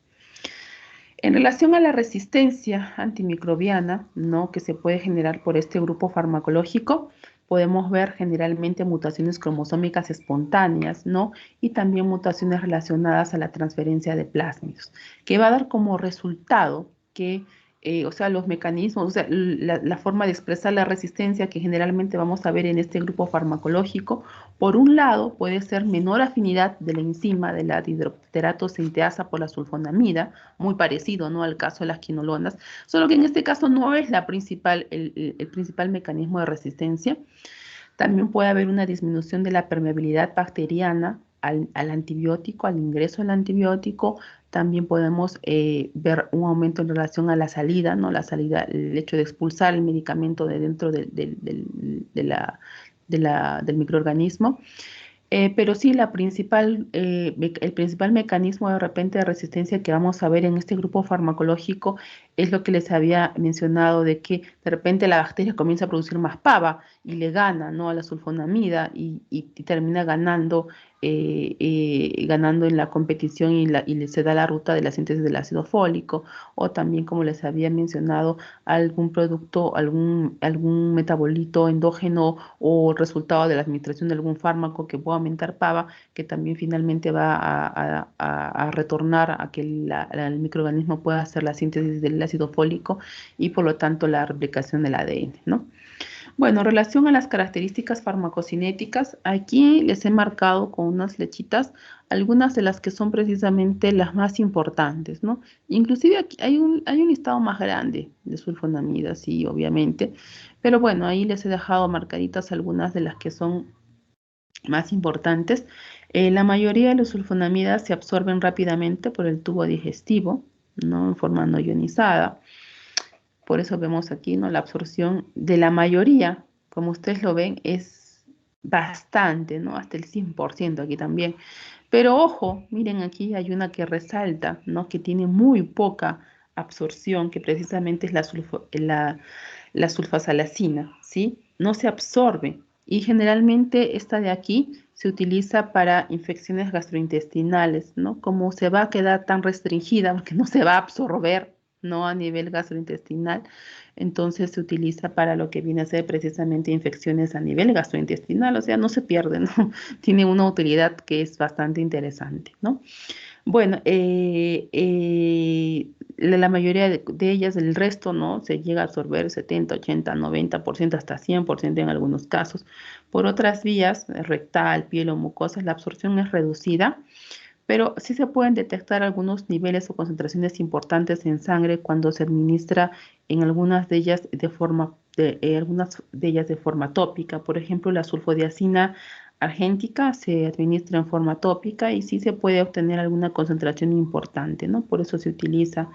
En relación a la resistencia antimicrobiana, ¿no?, que se puede generar por este grupo farmacológico, podemos ver generalmente mutaciones cromosómicas espontáneas, ¿no? Y también mutaciones relacionadas a la transferencia de plásmidos, que va a dar como resultado que, o sea, los mecanismos, o sea, la forma de expresar la resistencia que generalmente vamos a ver en este grupo farmacológico, por un lado, puede ser menor afinidad de la enzima de la dihidroteratosinteasa por la sulfonamida, muy parecido, ¿no?, al caso de las quinolonas, solo que en este caso no es el principal mecanismo de resistencia. También puede haber una disminución de la permeabilidad bacteriana al antibiótico, al ingreso del antibiótico. También podemos ver un aumento en relación a la salida, ¿no? La salida, el hecho de expulsar el medicamento de dentro del microorganismo. Pero sí, el principal mecanismo de repente de resistencia que vamos a ver en este grupo farmacológico es lo que les había mencionado, de que de repente la bacteria comienza a producir más pava y le gana, ¿no?, a la sulfonamida y termina ganando en la competición y se da la ruta de la síntesis del ácido fólico, o también, como les había mencionado, algún producto, algún metabolito endógeno o resultado de la administración de algún fármaco que pueda aumentar PAVA, que también finalmente va a retornar a que el microorganismo pueda hacer la síntesis del ácido fólico y por lo tanto la replicación del ADN, ¿no? Bueno, en relación a las características farmacocinéticas, aquí les he marcado con unas flechitas algunas de las que son precisamente las más importantes, ¿no? Inclusive aquí hay un listado más grande de sulfonamidas, sí, obviamente, pero bueno, ahí les he dejado marcaditas algunas de las que son más importantes. La mayoría de los sulfonamidas se absorben rápidamente por el tubo digestivo, ¿no?, en forma no ionizada. Por eso vemos aquí, ¿no?, la absorción de la mayoría, como ustedes lo ven, es bastante, ¿no?, hasta el 100% aquí también. Pero ojo, miren, aquí hay una que resalta, ¿no?, que tiene muy poca absorción, que precisamente es la sulfasalacina, ¿sí? No se absorbe. Y generalmente esta de aquí se utiliza para infecciones gastrointestinales, ¿no? Como se va a quedar tan restringida, porque no se va a absorber, ¿no?, a nivel gastrointestinal, entonces se utiliza para lo que viene a ser precisamente infecciones a nivel gastrointestinal, o sea, no se pierde, ¿no? Tiene una utilidad que es bastante interesante, ¿no? Bueno, la mayoría de ellas, el resto, ¿no?, se llega a absorber 70, 80, 90%, hasta 100% en algunos casos. Por otras vías, rectal, piel o mucosas, la absorción es reducida, pero sí se pueden detectar algunos niveles o concentraciones importantes en sangre cuando se administra en algunas de ellas de forma tópica. Por ejemplo, la sulfodiazina argéntica se administra en forma tópica y sí se puede obtener alguna concentración importante, ¿no? Por eso se utiliza,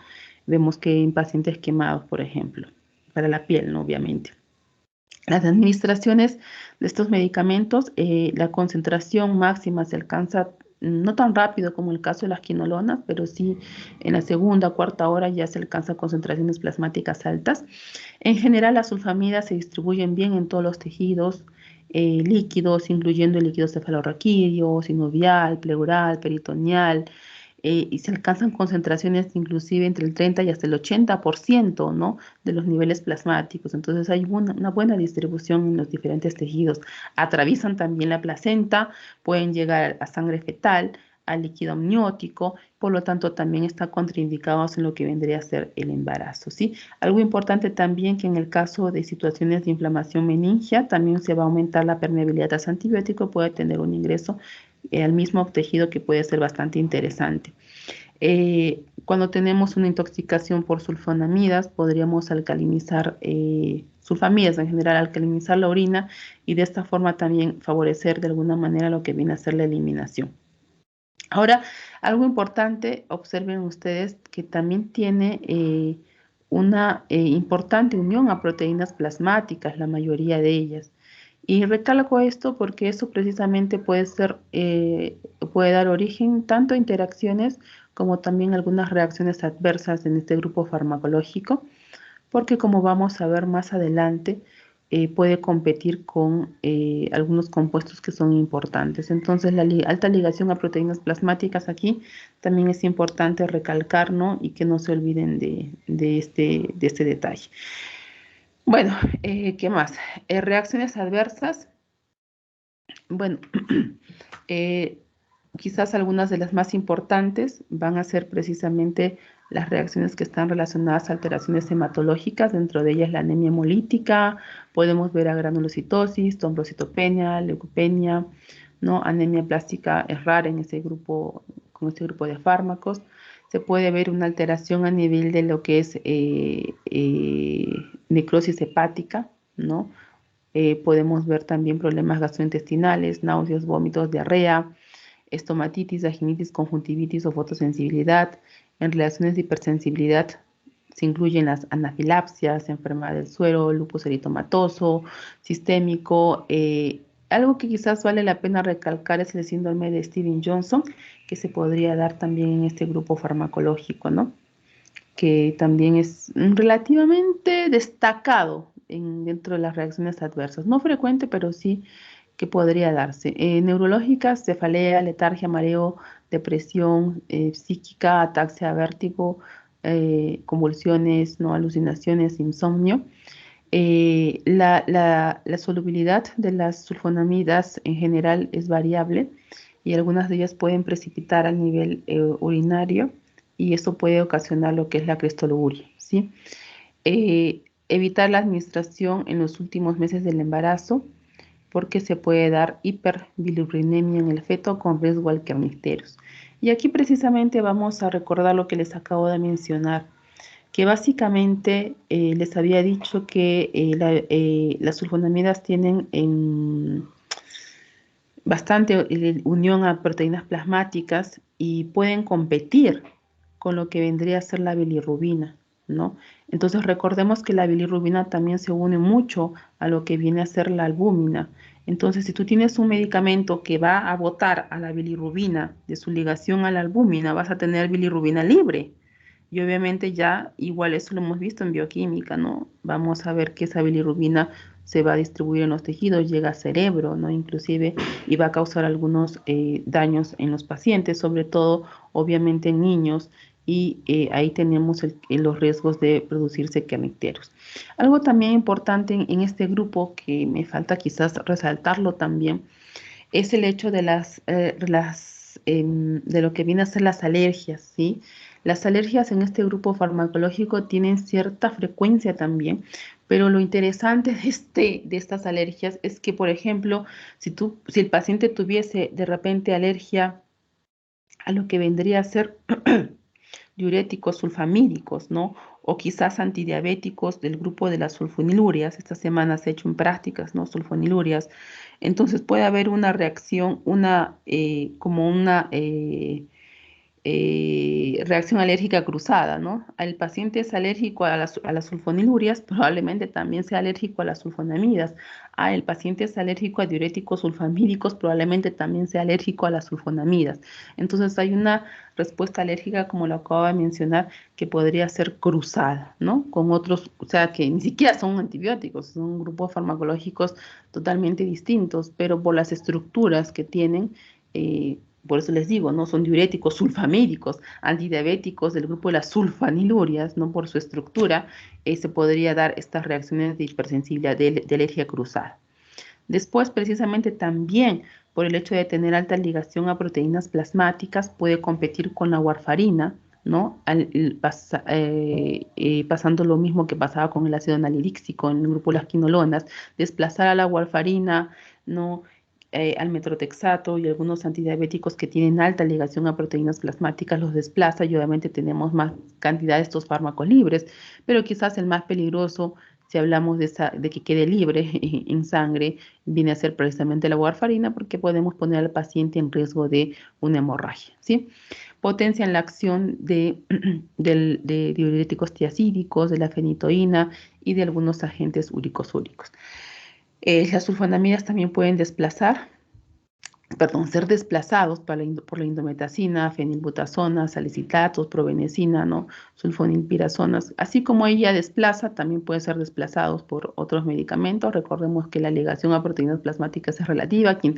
vemos que en pacientes quemados, por ejemplo, para la piel, ¿no?, obviamente. Las administraciones de estos medicamentos, la concentración máxima se alcanza no tan rápido como el caso de las quinolonas, pero sí en la segunda o cuarta hora ya se alcanza concentraciones plasmáticas altas. En general, las sulfamidas se distribuyen bien en todos los tejidos líquidos, incluyendo el líquido cefalorraquídeo, sinovial, pleural, peritoneal, y se alcanzan concentraciones inclusive entre el 30 y hasta el 80%, ¿no? De los niveles plasmáticos. Entonces hay una buena distribución en los diferentes tejidos. Atraviesan también la placenta, pueden llegar a sangre fetal, al líquido amniótico, por lo tanto también está contraindicados en lo que vendría a ser el embarazo, ¿sí? Algo importante también que en el caso de situaciones de inflamación meningia también se va a aumentar la permeabilidad a ese antibiótico, puede tener un ingreso al mismo tejido que puede ser bastante interesante. Cuando tenemos una intoxicación por sulfonamidas, podríamos alcalinizar, sulfamidas en general, alcalinizar la orina y de esta forma también favorecer de alguna manera lo que viene a ser la eliminación. Ahora, algo importante, observen ustedes que también tiene una importante unión a proteínas plasmáticas, la mayoría de ellas. Y recalco esto porque eso precisamente puede dar origen tanto a interacciones como también algunas reacciones adversas en este grupo farmacológico, porque como vamos a ver más adelante, puede competir con algunos compuestos que son importantes. Entonces, la alta ligación a proteínas plasmáticas aquí también es importante recalcar, ¿no? Y que no se olviden de este detalle. Bueno, ¿qué más? Reacciones adversas. Bueno, eh, quizás algunas de las más importantes van a ser precisamente las reacciones que están relacionadas a alteraciones hematológicas, dentro de ellas la anemia hemolítica, podemos ver agranulocitosis, trombocitopenia, leucopenia, ¿no? Anemia plástica es rara en ese grupo, con este grupo de fármacos. Se puede ver una alteración a nivel de lo que es necrosis hepática, ¿no? Podemos ver también problemas gastrointestinales, náuseas, vómitos, diarrea, estomatitis, vaginitis, conjuntivitis o fotosensibilidad. En relaciones de hipersensibilidad se incluyen las anafilaxias, enfermedad del suero, lupus eritomatoso, sistémico. Algo que quizás vale la pena recalcar es el síndrome de Steven-Johnson, que se podría dar también en este grupo farmacológico, ¿no? Que también es relativamente destacado dentro de las reacciones adversas. No frecuente, pero sí que podría darse. Neurológicas, cefalea, letargia, mareo, depresión psíquica, ataxia, vértigo, convulsiones, no alucinaciones, insomnio. La solubilidad de las sulfonamidas en general es variable y algunas de ellas pueden precipitar a nivel urinario y eso puede ocasionar lo que es la cristoluria, ¿sí? Evitar la administración en los últimos meses del embarazo porque se puede dar hiperbilirubinemia en el feto con riesgo al kernicterus. Y aquí precisamente vamos a recordar lo que les acabo de mencionar, que básicamente les había dicho que las sulfonamidas tienen bastante unión a proteínas plasmáticas y pueden competir con lo que vendría a ser la bilirrubina, ¿no? Entonces recordemos que la bilirrubina también se une mucho a lo que viene a ser la albúmina. Entonces, si tú tienes un medicamento que va a botar a la bilirrubina de su ligación a la albúmina, vas a tener bilirrubina libre. Y obviamente ya, igual eso lo hemos visto en bioquímica, ¿no? Vamos a ver que esa bilirrubina se va a distribuir en los tejidos, llega al cerebro, ¿no? Inclusive, y va a causar algunos daños en los pacientes, sobre todo, obviamente, en niños, y ahí tenemos los riesgos de producirse kernicterus. Algo también importante en este grupo, que me falta quizás resaltarlo también, es el hecho de de lo que viene a ser las alergias, ¿sí? Las alergias en este grupo farmacológico tienen cierta frecuencia también, pero lo interesante de estas alergias es que, por ejemplo, si el paciente tuviese de repente alergia a lo que vendría a ser diuréticos sulfamídicos, ¿no? O quizás antidiabéticos del grupo de las sulfonilurias. Esta semana se ha hecho en prácticas, ¿no? Sulfonilurias. Entonces puede haber una reacción, como una reacción alérgica cruzada, ¿no? El paciente es alérgico a las sulfonilurias, probablemente también sea alérgico a las sulfonamidas. El paciente es alérgico a diuréticos sulfamídicos, probablemente también sea alérgico a las sulfonamidas. Entonces hay una respuesta alérgica, como lo acabo de mencionar, que podría ser cruzada, ¿no? Con otros, o sea, que ni siquiera son antibióticos, son grupos farmacológicos totalmente distintos, pero por las estructuras que tienen, por eso les digo, ¿no? Son diuréticos sulfamídicos, antidiabéticos del grupo de las sulfanilurias, ¿no? Por su estructura, se podría dar estas reacciones de hipersensibilidad de alergia cruzada. Después, precisamente también por el hecho de tener alta ligación a proteínas plasmáticas, puede competir con la warfarina, ¿no? Pasando lo mismo que pasaba con el ácido nalilíxico en el grupo de las quinolonas, desplazar a la warfarina, ¿no? Al metrotexato y algunos antidiabéticos que tienen alta ligación a proteínas plasmáticas los desplaza y obviamente tenemos más cantidad de estos fármacos libres, pero quizás el más peligroso, si hablamos de que quede libre en sangre, viene a ser precisamente la warfarina porque podemos poner al paciente en riesgo de una hemorragia, ¿sí? Potencian la acción de diuréticos tiacídicos, de la fenitoína y de algunos agentes uricosúricos. Las sulfonamidas también pueden ser desplazados por la indometacina, fenilbutazona, salicitatos, probenecina, ¿no? Sulfonilpirazonas. Así como ella desplaza, también pueden ser desplazados por otros medicamentos. Recordemos que la ligación a proteínas plasmáticas es relativa. Quien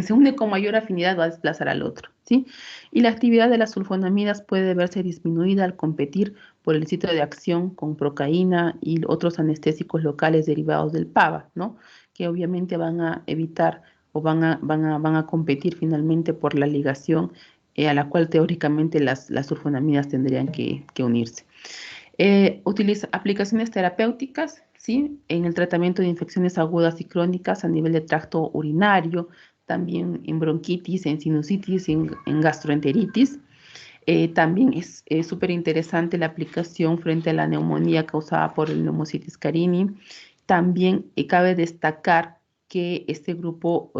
se une con mayor afinidad va a desplazar al otro, ¿sí? Y la actividad de las sulfonamidas puede verse disminuida al competir por el sitio de acción con procaína y otros anestésicos locales derivados del PABA, ¿no? Que obviamente van a evitar o van a competir finalmente por la ligación a la cual teóricamente las sulfonamidas tendrían que unirse. Utiliza aplicaciones terapéuticas, ¿sí? En el tratamiento de infecciones agudas y crónicas a nivel de tracto urinario, también en bronquitis, en sinusitis, en gastroenteritis. También es súper interesante la aplicación frente a la neumonía causada por el Pneumocystis carini. También cabe destacar que este grupo,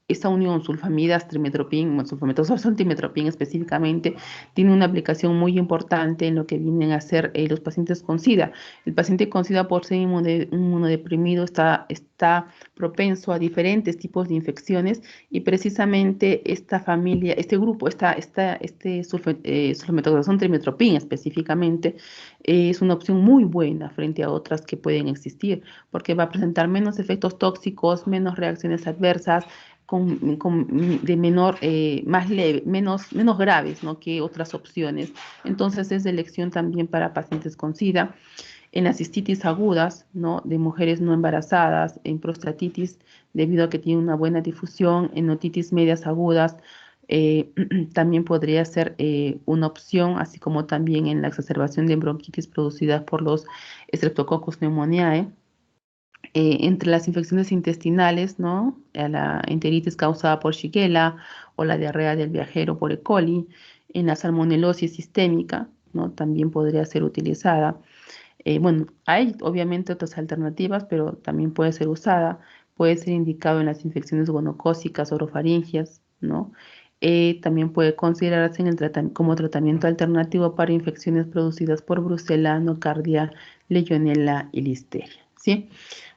esta unión sulfamidas, trimetoprim, sulfametosol, trimetoprim específicamente, tiene una aplicación muy importante en lo que vienen a ser los pacientes con SIDA. El paciente con SIDA por ser inmunodeprimido está propenso a diferentes tipos de infecciones y precisamente esta familia, este grupo, sulfametosol, trimetoprim específicamente, es una opción muy buena frente a otras que pueden existir, porque va a presentar menos efectos tóxicos, menos reacciones adversas, de menor, más leve, menos graves, ¿no? Que otras opciones. Entonces es de elección también para pacientes con SIDA. En las cistitis agudas, ¿no? De mujeres no embarazadas, en prostatitis, debido a que tiene una buena difusión, en otitis medias agudas, también podría ser una opción, así como también en la exacerbación de bronquitis producidas por los Streptococcus pneumoniae. Entre las infecciones intestinales, ¿no? La enteritis causada por Shigella o la diarrea del viajero por E. coli, en la salmonelosis sistémica, ¿no? También podría ser utilizada. Bueno, hay obviamente otras alternativas, pero también puede ser usada. Puede ser indicado en las infecciones gonocócicas, orofaringias, ¿no? También puede considerarse como tratamiento alternativo para infecciones producidas por brucela, nocardia, legionela y listeria, ¿sí?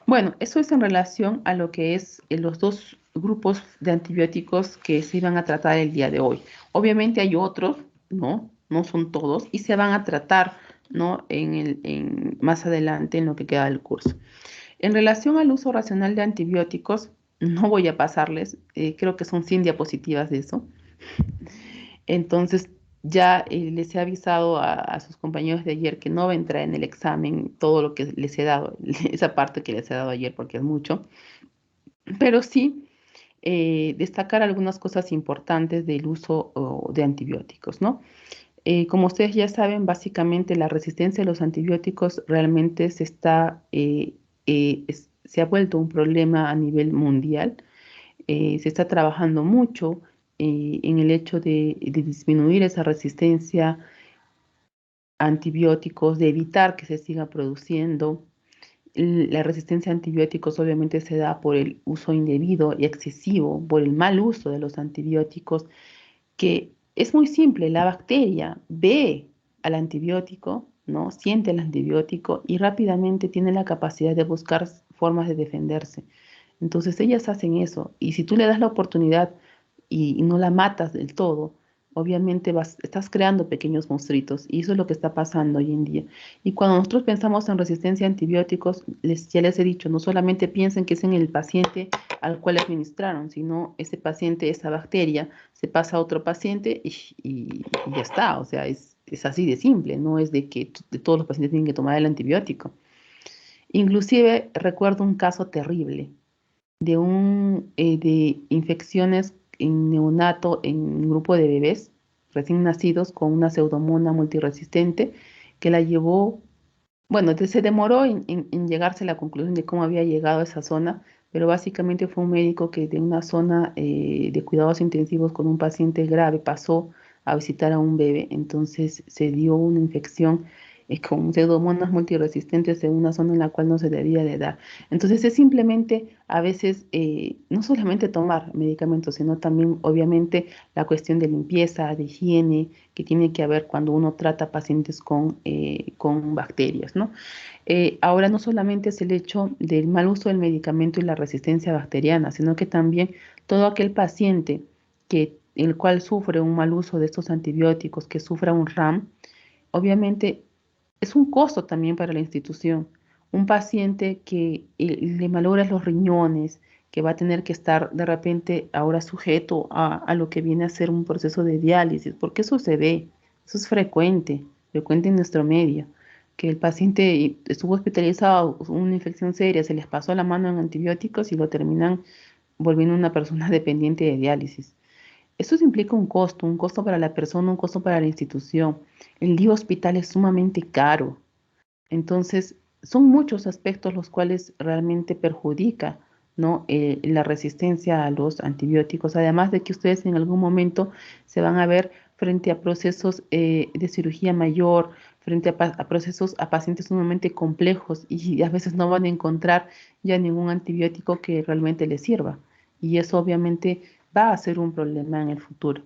Bueno, eso es en relación a lo que es los dos grupos de antibióticos que se iban a tratar el día de hoy. Obviamente hay otros, ¿no? No son todos, y se van a tratar, ¿no? Más adelante en lo que queda del curso. En relación al uso racional de antibióticos, no voy a pasarles, creo que son 100 diapositivas de eso. Entonces, ya les he avisado a sus compañeros de ayer que no va a entrar en el examen todo lo que les he dado, esa parte que les he dado ayer porque es mucho, pero sí destacar algunas cosas importantes del uso de antibióticos, ¿no? Como ustedes ya saben, básicamente la resistencia a los antibióticos realmente se ha vuelto un problema a nivel mundial. Se está trabajando mucho en el hecho de disminuir esa resistencia a antibióticos, de evitar que se siga produciendo. La resistencia a antibióticos obviamente se da por el uso indebido y excesivo, por el mal uso de los antibióticos, que es muy simple, la bacteria ve al antibiótico, ¿no? Siente el antibiótico y rápidamente tiene la capacidad de buscar formas de defenderse. Entonces ellas hacen eso y si tú le das la oportunidad y no la matas del todo, obviamente estás creando pequeños monstruitos y eso es lo que está pasando hoy en día. Y cuando nosotros pensamos en resistencia a antibióticos, ya les he dicho, no solamente piensen que es en el paciente al cual administraron, sino ese paciente, esa bacteria, se pasa a otro paciente y ya está. O sea, es así de simple, no es de que todos los pacientes tienen que tomar el antibiótico. Inclusive recuerdo un caso terrible de infecciones en neonato en un grupo de bebés recién nacidos con una pseudomonas multiresistente que la llevó, bueno, se demoró en llegarse a la conclusión de cómo había llegado a esa zona, pero básicamente fue un médico que de una zona de cuidados intensivos con un paciente grave pasó a visitar a un bebé, entonces se dio una infección con pseudomonas multiresistentes en una zona en la cual no se debía de dar. Entonces es simplemente a veces no solamente tomar medicamentos, sino también obviamente la cuestión de limpieza, de higiene, que tiene que haber cuando uno trata pacientes con bacterias, ¿no? Ahora no solamente es el hecho del mal uso del medicamento y la resistencia bacteriana, sino que también todo aquel paciente el cual sufre un mal uso de estos antibióticos, que sufra un RAM, obviamente es un costo también para la institución. Un paciente que le malogran los riñones, que va a tener que estar de repente ahora sujeto a lo que viene a ser un proceso de diálisis, porque eso se ve, eso es frecuente en nuestro medio, que el paciente estuvo hospitalizado, una infección seria, se les pasó la mano en antibióticos y lo terminan volviendo una persona dependiente de diálisis. Esto implica un costo para la persona, un costo para la institución. El día hospital es sumamente caro. Entonces, son muchos aspectos los cuales realmente perjudica, ¿no? La resistencia a los antibióticos. Además de que ustedes en algún momento se van a ver frente a procesos de cirugía mayor, frente a procesos a pacientes sumamente complejos y a veces no van a encontrar ya ningún antibiótico que realmente les sirva. Y eso obviamente va a ser un problema en el futuro.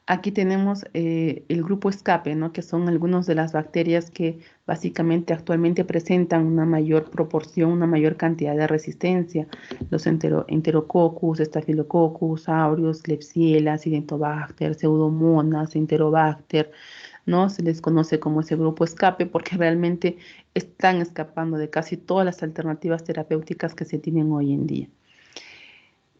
Aquí tenemos el grupo escape, ¿no? Que son algunas de las bacterias que básicamente actualmente presentan una mayor proporción, una mayor cantidad de resistencia. Los Enterococcus, Staphylococcus aureus, Klebsiella, Acinetobacter, Pseudomonas, Enterobacter, ¿no? Se les conoce como ese grupo escape porque realmente están escapando de casi todas las alternativas terapéuticas que se tienen hoy en día.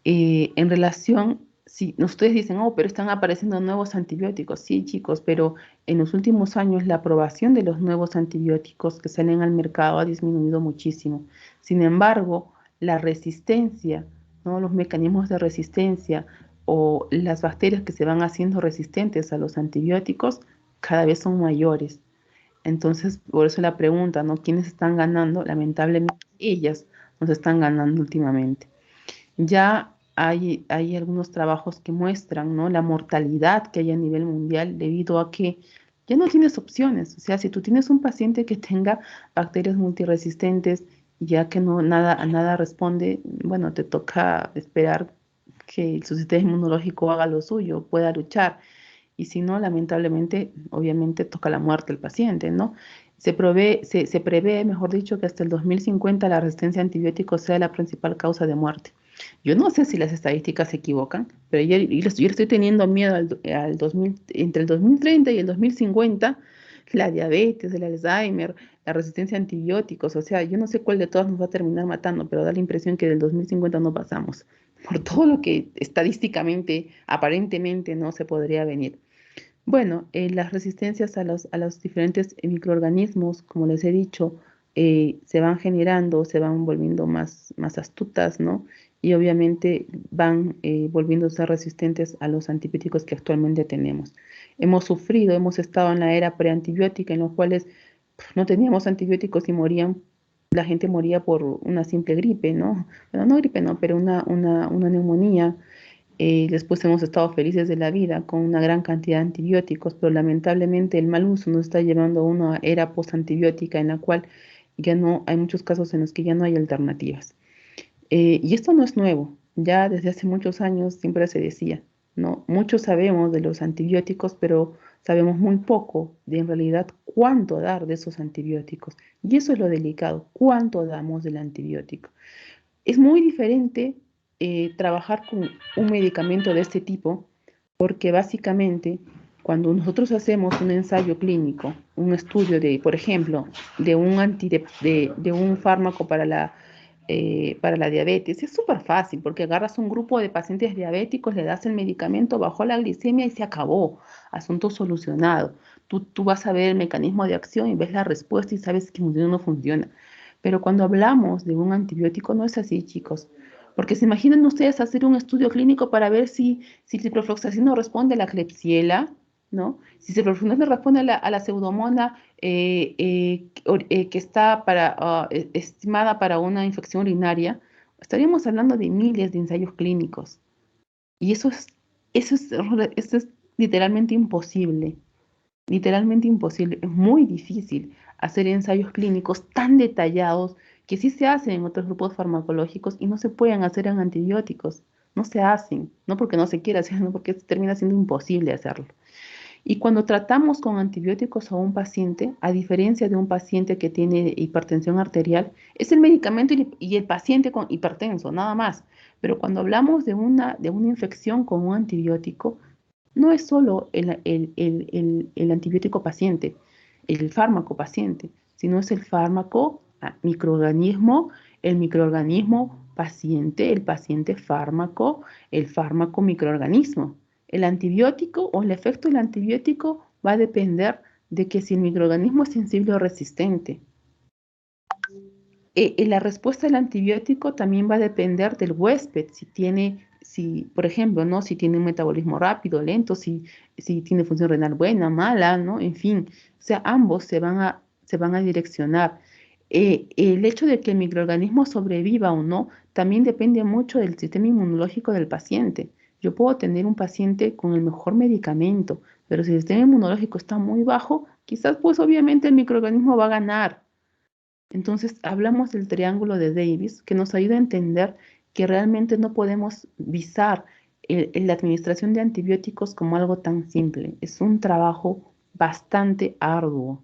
En relación, si ustedes dicen, oh, pero están apareciendo nuevos antibióticos, sí, chicos, pero en los últimos años la aprobación de los nuevos antibióticos que salen al mercado ha disminuido muchísimo. Sin embargo, la resistencia, ¿no? Los mecanismos de resistencia o las bacterias que se van haciendo resistentes a los antibióticos cada vez son mayores. Entonces, por eso la pregunta, ¿no? ¿Quiénes están ganando? Lamentablemente, ellas nos están ganando últimamente. Ya hay algunos trabajos que muestran, ¿no? La mortalidad que hay a nivel mundial debido a que ya no tienes opciones. O sea, si tú tienes un paciente que tenga bacterias multiresistentes, ya que no nada, a nada responde, bueno, te toca esperar que su sistema inmunológico haga lo suyo, pueda luchar. Y si no, lamentablemente, obviamente toca la muerte al paciente, ¿no? Se prevé, mejor dicho, que hasta el 2050 la resistencia a antibióticos sea la principal causa de muerte. Yo no sé si las estadísticas se equivocan, pero yo estoy teniendo miedo al 2000, entre el 2030 y el 2050, la diabetes, el Alzheimer, la resistencia a antibióticos, o sea, yo no sé cuál de todas nos va a terminar matando, pero da la impresión que del 2050 no pasamos, por todo lo que estadísticamente, aparentemente, no se podría venir. Bueno, las resistencias a los diferentes microorganismos, como les he dicho, se van generando, se van volviendo más astutas, ¿no? Y obviamente van volviéndose resistentes a los antibióticos que actualmente tenemos. Hemos estado en la era preantibiótica en los cuales no teníamos antibióticos y la gente moría por una simple gripe, ¿no? Bueno, no gripe, no, pero una neumonía. Después hemos estado felices de la vida con una gran cantidad de antibióticos, pero lamentablemente el mal uso nos está llevando a una era postantibiótica en la cual ya no hay muchos casos en los que ya no hay alternativas. Y esto no es nuevo, ya desde hace muchos años siempre se decía, ¿no? Muchos sabemos de los antibióticos, pero sabemos muy poco de en realidad cuánto dar de esos antibióticos. Y eso es lo delicado, cuánto damos del antibiótico. Es muy diferente trabajar con un medicamento de este tipo porque básicamente cuando nosotros hacemos un ensayo clínico, un estudio de, por ejemplo, de un fármaco para la diabetes, es súper fácil porque agarras un grupo de pacientes diabéticos, le das el medicamento, bajó la glicemia y se acabó, asunto solucionado. Tú vas a ver el mecanismo de acción y ves la respuesta y sabes que funciona o no funciona. Pero cuando hablamos de un antibiótico no es así, chicos. Porque se imaginan ustedes hacer un estudio clínico para ver si el ciprofloxacino responde a la Klebsiella, ¿no? Si ciprofloxacino responde a la pseudomonas que está estimada para una infección urinaria, estaríamos hablando de miles de ensayos clínicos. Y eso es literalmente imposible. Es muy difícil hacer ensayos clínicos tan detallados que sí se hacen en otros grupos farmacológicos y no se pueden hacer en antibióticos. No se hacen, no porque no se quiera hacer, sino porque termina siendo imposible hacerlo. Y cuando tratamos con antibióticos a un paciente, a diferencia de un paciente que tiene hipertensión arterial, es el medicamento y el paciente con hipertenso, nada más. Pero cuando hablamos de una infección con un antibiótico, no es solo el antibiótico paciente, el fármaco paciente, sino es el fármaco microorganismo, el microorganismo paciente, el paciente fármaco, el fármaco microorganismo. El antibiótico o el efecto del antibiótico va a depender de que si el microorganismo es sensible o resistente. La respuesta al antibiótico también va a depender del huésped, por ejemplo, ¿no? Si tiene un metabolismo rápido, lento, si tiene función renal buena, mala, ¿no? En fin, o sea, ambos se van a direccionar. El hecho de que el microorganismo sobreviva o no también depende mucho del sistema inmunológico del paciente. Yo puedo tener un paciente con el mejor medicamento, pero si el sistema inmunológico está muy bajo, quizás pues obviamente el microorganismo va a ganar. Entonces, hablamos del triángulo de Davis, que nos ayuda a entender que realmente no podemos visar la administración de antibióticos como algo tan simple. Es un trabajo bastante arduo,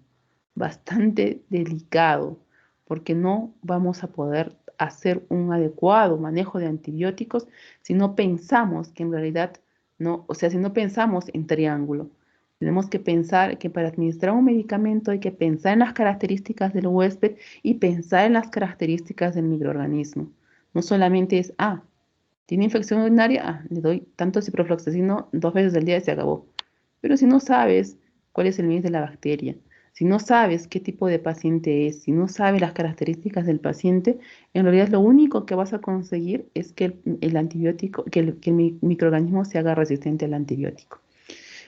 bastante delicado, porque no vamos a poder hacer un adecuado manejo de antibióticos si no pensamos que en realidad no, o sea, si no pensamos en triángulo. Tenemos que pensar que para administrar un medicamento hay que pensar en las características del huésped y pensar en las características del microorganismo. No solamente es, tiene infección urinaria, le doy tanto ciprofloxacino 2 veces al día y se acabó. Pero si no sabes cuál es el nivel de la bacteria, si no sabes qué tipo de paciente es, si no sabes las características del paciente, en realidad lo único que vas a conseguir es que el antibiótico, que el microorganismo se haga resistente al antibiótico.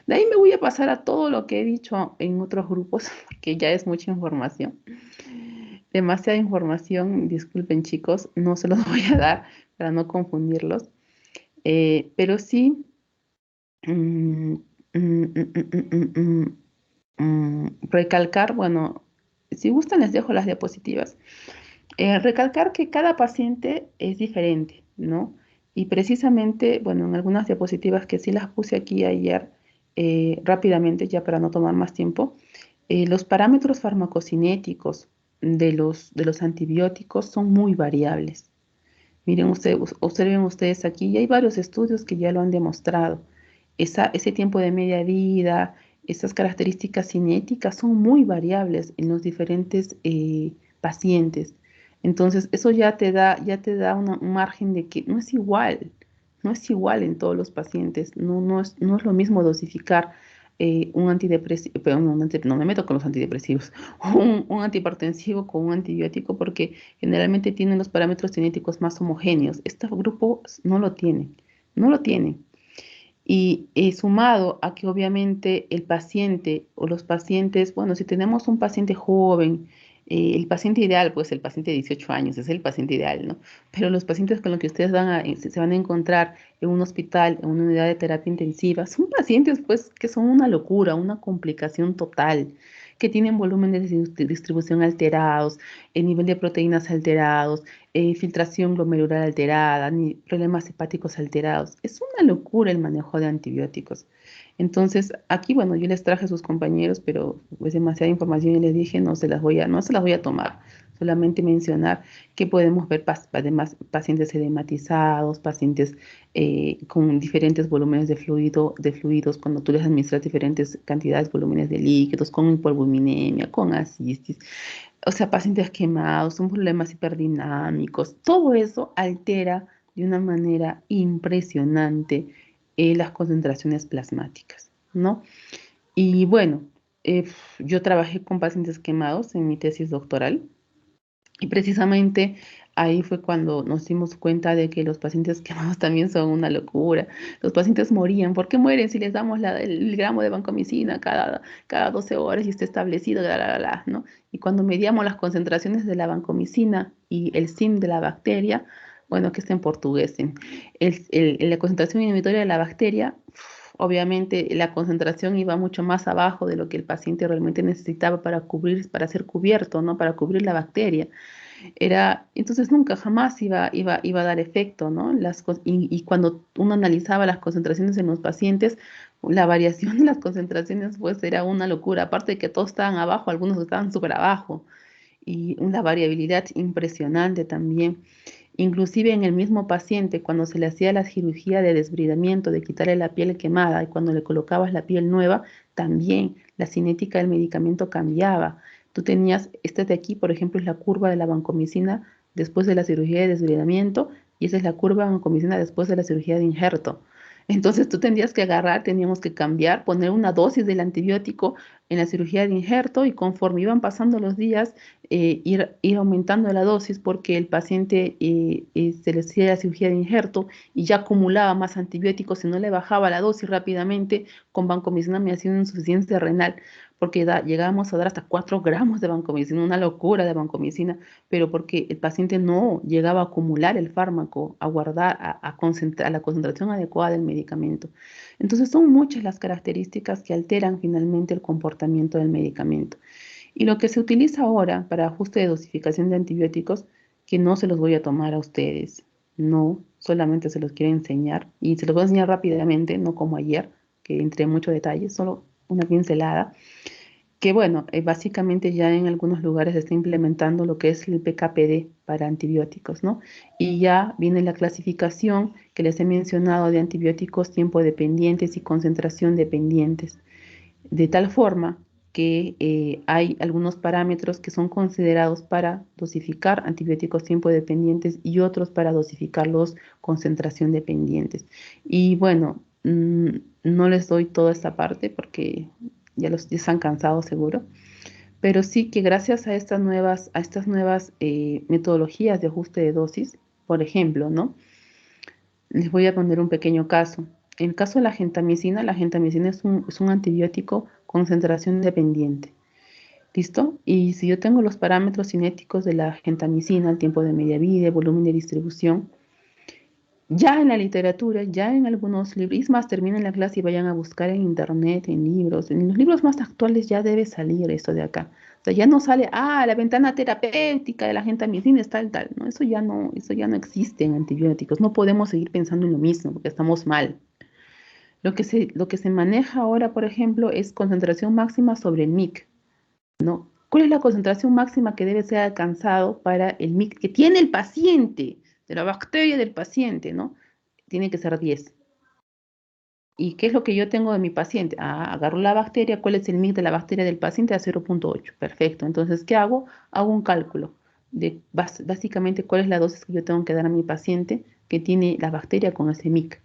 De ahí me voy a pasar a todo lo que he dicho en otros grupos, porque ya es mucha información. Demasiada información, disculpen chicos, no se los voy a dar para no confundirlos. Pero sí, mm, recalcar, bueno, si gustan les dejo las diapositivas. Recalcar que cada paciente es diferente, ¿no? Y precisamente, bueno, en algunas diapositivas que sí las puse aquí ayer rápidamente, ya para no tomar más tiempo, los parámetros farmacocinéticos de los antibióticos son muy variables. Miren ustedes, observen ustedes aquí, y hay varios estudios que ya lo han demostrado. Ese tiempo de media vida, esas características cinéticas son muy variables en los diferentes pacientes. Entonces, eso ya te da un margen de que no es igual en todos los pacientes, no es lo mismo dosificar un antidepresivo, no me meto con los antidepresivos, un antihipertensivo con un antibiótico porque generalmente tienen los parámetros cinéticos más homogéneos. Este grupo no lo tienen. Y sumado a que obviamente el paciente o los pacientes, bueno, si tenemos un paciente joven, el paciente ideal, pues el paciente de 18 años es el paciente ideal, ¿no? Pero los pacientes con los que ustedes se van a encontrar en un hospital, en una unidad de terapia intensiva, son pacientes pues que son una locura, una complicación total, que tienen volúmenes de distribución alterados, el nivel de proteínas alterados, filtración glomerular alterada, ni problemas hepáticos alterados. Es una locura el manejo de antibióticos. Entonces, aquí, bueno, yo les traje a sus compañeros, pero es demasiada información y les dije, no se las voy a tomar. Solamente mencionar que podemos ver además pacientes edematizados, pacientes con diferentes volúmenes de fluidos, cuando tú les administras diferentes cantidades, volúmenes de líquidos, con hipoalbuminemia, con ascitis, o sea, pacientes quemados, son problemas hiperdinámicos. Todo eso altera de una manera impresionante las concentraciones plasmáticas, ¿no? Y bueno, eh, yo trabajé con pacientes quemados en mi tesis doctoral y precisamente ahí fue cuando nos dimos cuenta de que los pacientes quemados también son una locura. Los pacientes morían. ¿Por qué mueren si les damos el gramo de vancomicina cada 12 horas y está establecido, ¿no? Y cuando medíamos las concentraciones de la vancomicina y el SIM de la bacteria, bueno, que está en portugués, la concentración inhibitoria de la bacteria, obviamente la concentración iba mucho más abajo de lo que el paciente realmente necesitaba para cubrir, para ser cubierto, ¿no? Para cubrir la bacteria. Entonces nunca jamás iba a dar efecto, ¿no? Y cuando uno analizaba las concentraciones en los pacientes, la variación de las concentraciones pues era una locura, aparte de que todos estaban abajo, algunos estaban súper abajo, y una variabilidad impresionante también. Inclusive en el mismo paciente, cuando se le hacía la cirugía de desbridamiento, de quitarle la piel quemada y cuando le colocabas la piel nueva, también la cinética del medicamento cambiaba. Tú tenías, este de aquí, por ejemplo, es la curva de la vancomicina después de la cirugía de desbridamiento y esa es la curva de vancomicina después de la cirugía de injerto. Entonces tú tendrías que agarrar, teníamos que cambiar, poner una dosis del antibiótico en la cirugía de injerto y conforme iban pasando los días, ir aumentando la dosis porque el paciente se le hacía la cirugía de injerto y ya acumulaba más antibióticos, si no le bajaba la dosis rápidamente, con vancomicina me hacía una insuficiencia renal, porque llegábamos a dar hasta 4 gramos de vancomicina, una locura de vancomicina, pero porque el paciente no llegaba a acumular el fármaco, a guardar, a la concentración adecuada del medicamento. Entonces son muchas las características que alteran finalmente el comportamiento del medicamento. Y lo que se utiliza ahora para ajuste de dosificación de antibióticos, que no se los voy a tomar a ustedes, no, solamente se los quiero enseñar y se los voy a enseñar rápidamente, no como ayer, que entré en mucho detalle, solo una pincelada, que bueno, básicamente ya en algunos lugares se está implementando lo que es el PKPD para antibióticos, ¿no? Y ya viene la clasificación que les he mencionado de antibióticos tiempo dependientes y concentración dependientes de tal forma que hay algunos parámetros que son considerados para dosificar antibióticos tiempo dependientes y otros para dosificarlos concentración dependientes. Y bueno, no les doy toda esta parte porque ya están cansados seguro, pero sí que gracias a estas nuevas metodologías de ajuste de dosis, por ejemplo, ¿no? Les voy a poner un pequeño caso. En el caso de la gentamicina es un antibiótico concentración dependiente. ¿Listo? Y si yo tengo los parámetros cinéticos de la gentamicina, el tiempo de media vida, volumen de distribución, ya en la literatura, ya en algunos libros, es más, terminen la clase y vayan a buscar en internet, en libros. En los libros más actuales ya debe salir esto de acá. O sea, ya no sale, la ventana terapéutica de la gentamicina es tal, tal. No, eso ya no existe en antibióticos. No podemos seguir pensando en lo mismo porque estamos mal. Lo que se maneja ahora, por ejemplo, es concentración máxima sobre el MIC, ¿no? ¿Cuál es la concentración máxima que debe ser alcanzado para el MIC que tiene el paciente, de la bacteria del paciente, ¿no? Tiene que ser 10. ¿Y qué es lo que yo tengo de mi paciente? Agarro la bacteria, ¿cuál es el MIC de la bacteria del paciente? A 0,8. Perfecto. Entonces, ¿qué hago? Hago un cálculo de básicamente cuál es la dosis que yo tengo que dar a mi paciente que tiene la bacteria con ese MIC,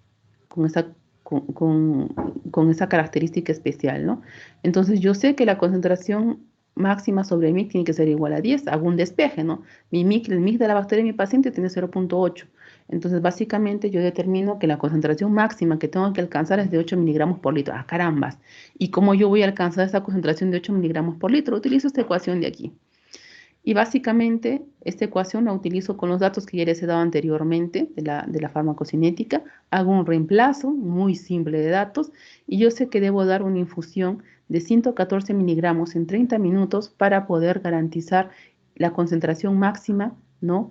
con esa, con esa característica especial, ¿no? Entonces, yo sé que la concentración máxima sobre el MIC tiene que ser igual a 10. Hago un despeje, ¿no? El MIC de la bacteria de mi paciente tiene 0,8. Entonces, básicamente yo determino que la concentración máxima que tengo que alcanzar es de 8 miligramos por litro. ¡Ah, carambas! ¿Y cómo yo voy a alcanzar esa concentración de 8 miligramos por litro? Utilizo esta ecuación de aquí. Y básicamente esta ecuación la utilizo con los datos que ya les he dado anteriormente de la farmacocinética. Hago un reemplazo muy simple de datos y yo sé que debo dar una infusión de 114 miligramos en 30 minutos para poder garantizar la concentración máxima, ¿no?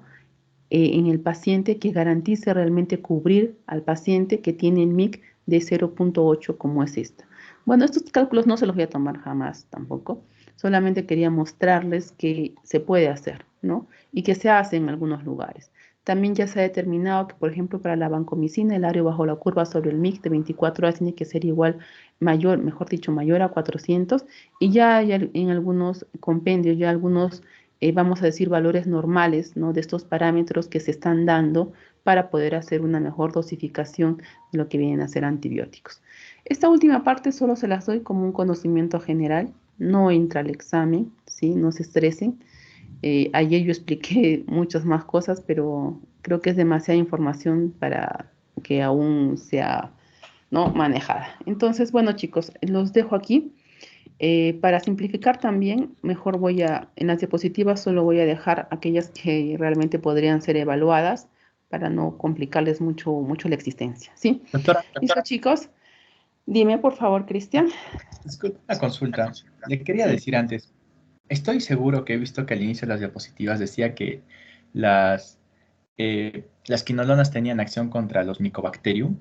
En el paciente que garantice realmente cubrir al paciente que tiene el MIC de 0,8 como es esta. Bueno, estos cálculos no se los voy a tomar jamás tampoco. Solamente quería mostrarles que se puede hacer, ¿no? Y que se hace en algunos lugares. También ya se ha determinado que, por ejemplo, para la vancomicina, el área bajo la curva sobre el MIC de 24 horas tiene que ser igual, mayor, mejor dicho, mayor a 400. Y ya hay en algunos compendios, ya algunos, vamos a decir, valores normales, ¿no? De estos parámetros que se están dando para poder hacer una mejor dosificación de lo que vienen a ser antibióticos. Esta última parte solo se las doy como un conocimiento general, no entra al examen, ¿sí? No se estresen. Ayer yo expliqué muchas más cosas, pero creo que es demasiada información para que aún sea, ¿no?, manejada. Entonces, bueno, chicos, los dejo aquí. Para simplificar también, mejor en las diapositivas solo voy a dejar aquellas que realmente podrían ser evaluadas para no complicarles mucho la existencia, ¿sí? Doctora, ¿Listo, chicos? Dime, por favor, Cristian. disculpe una consulta. Le quería Sí. decir antes, estoy seguro que he visto que al inicio de las diapositivas decía que las quinolonas tenían acción contra los Mycobacterium.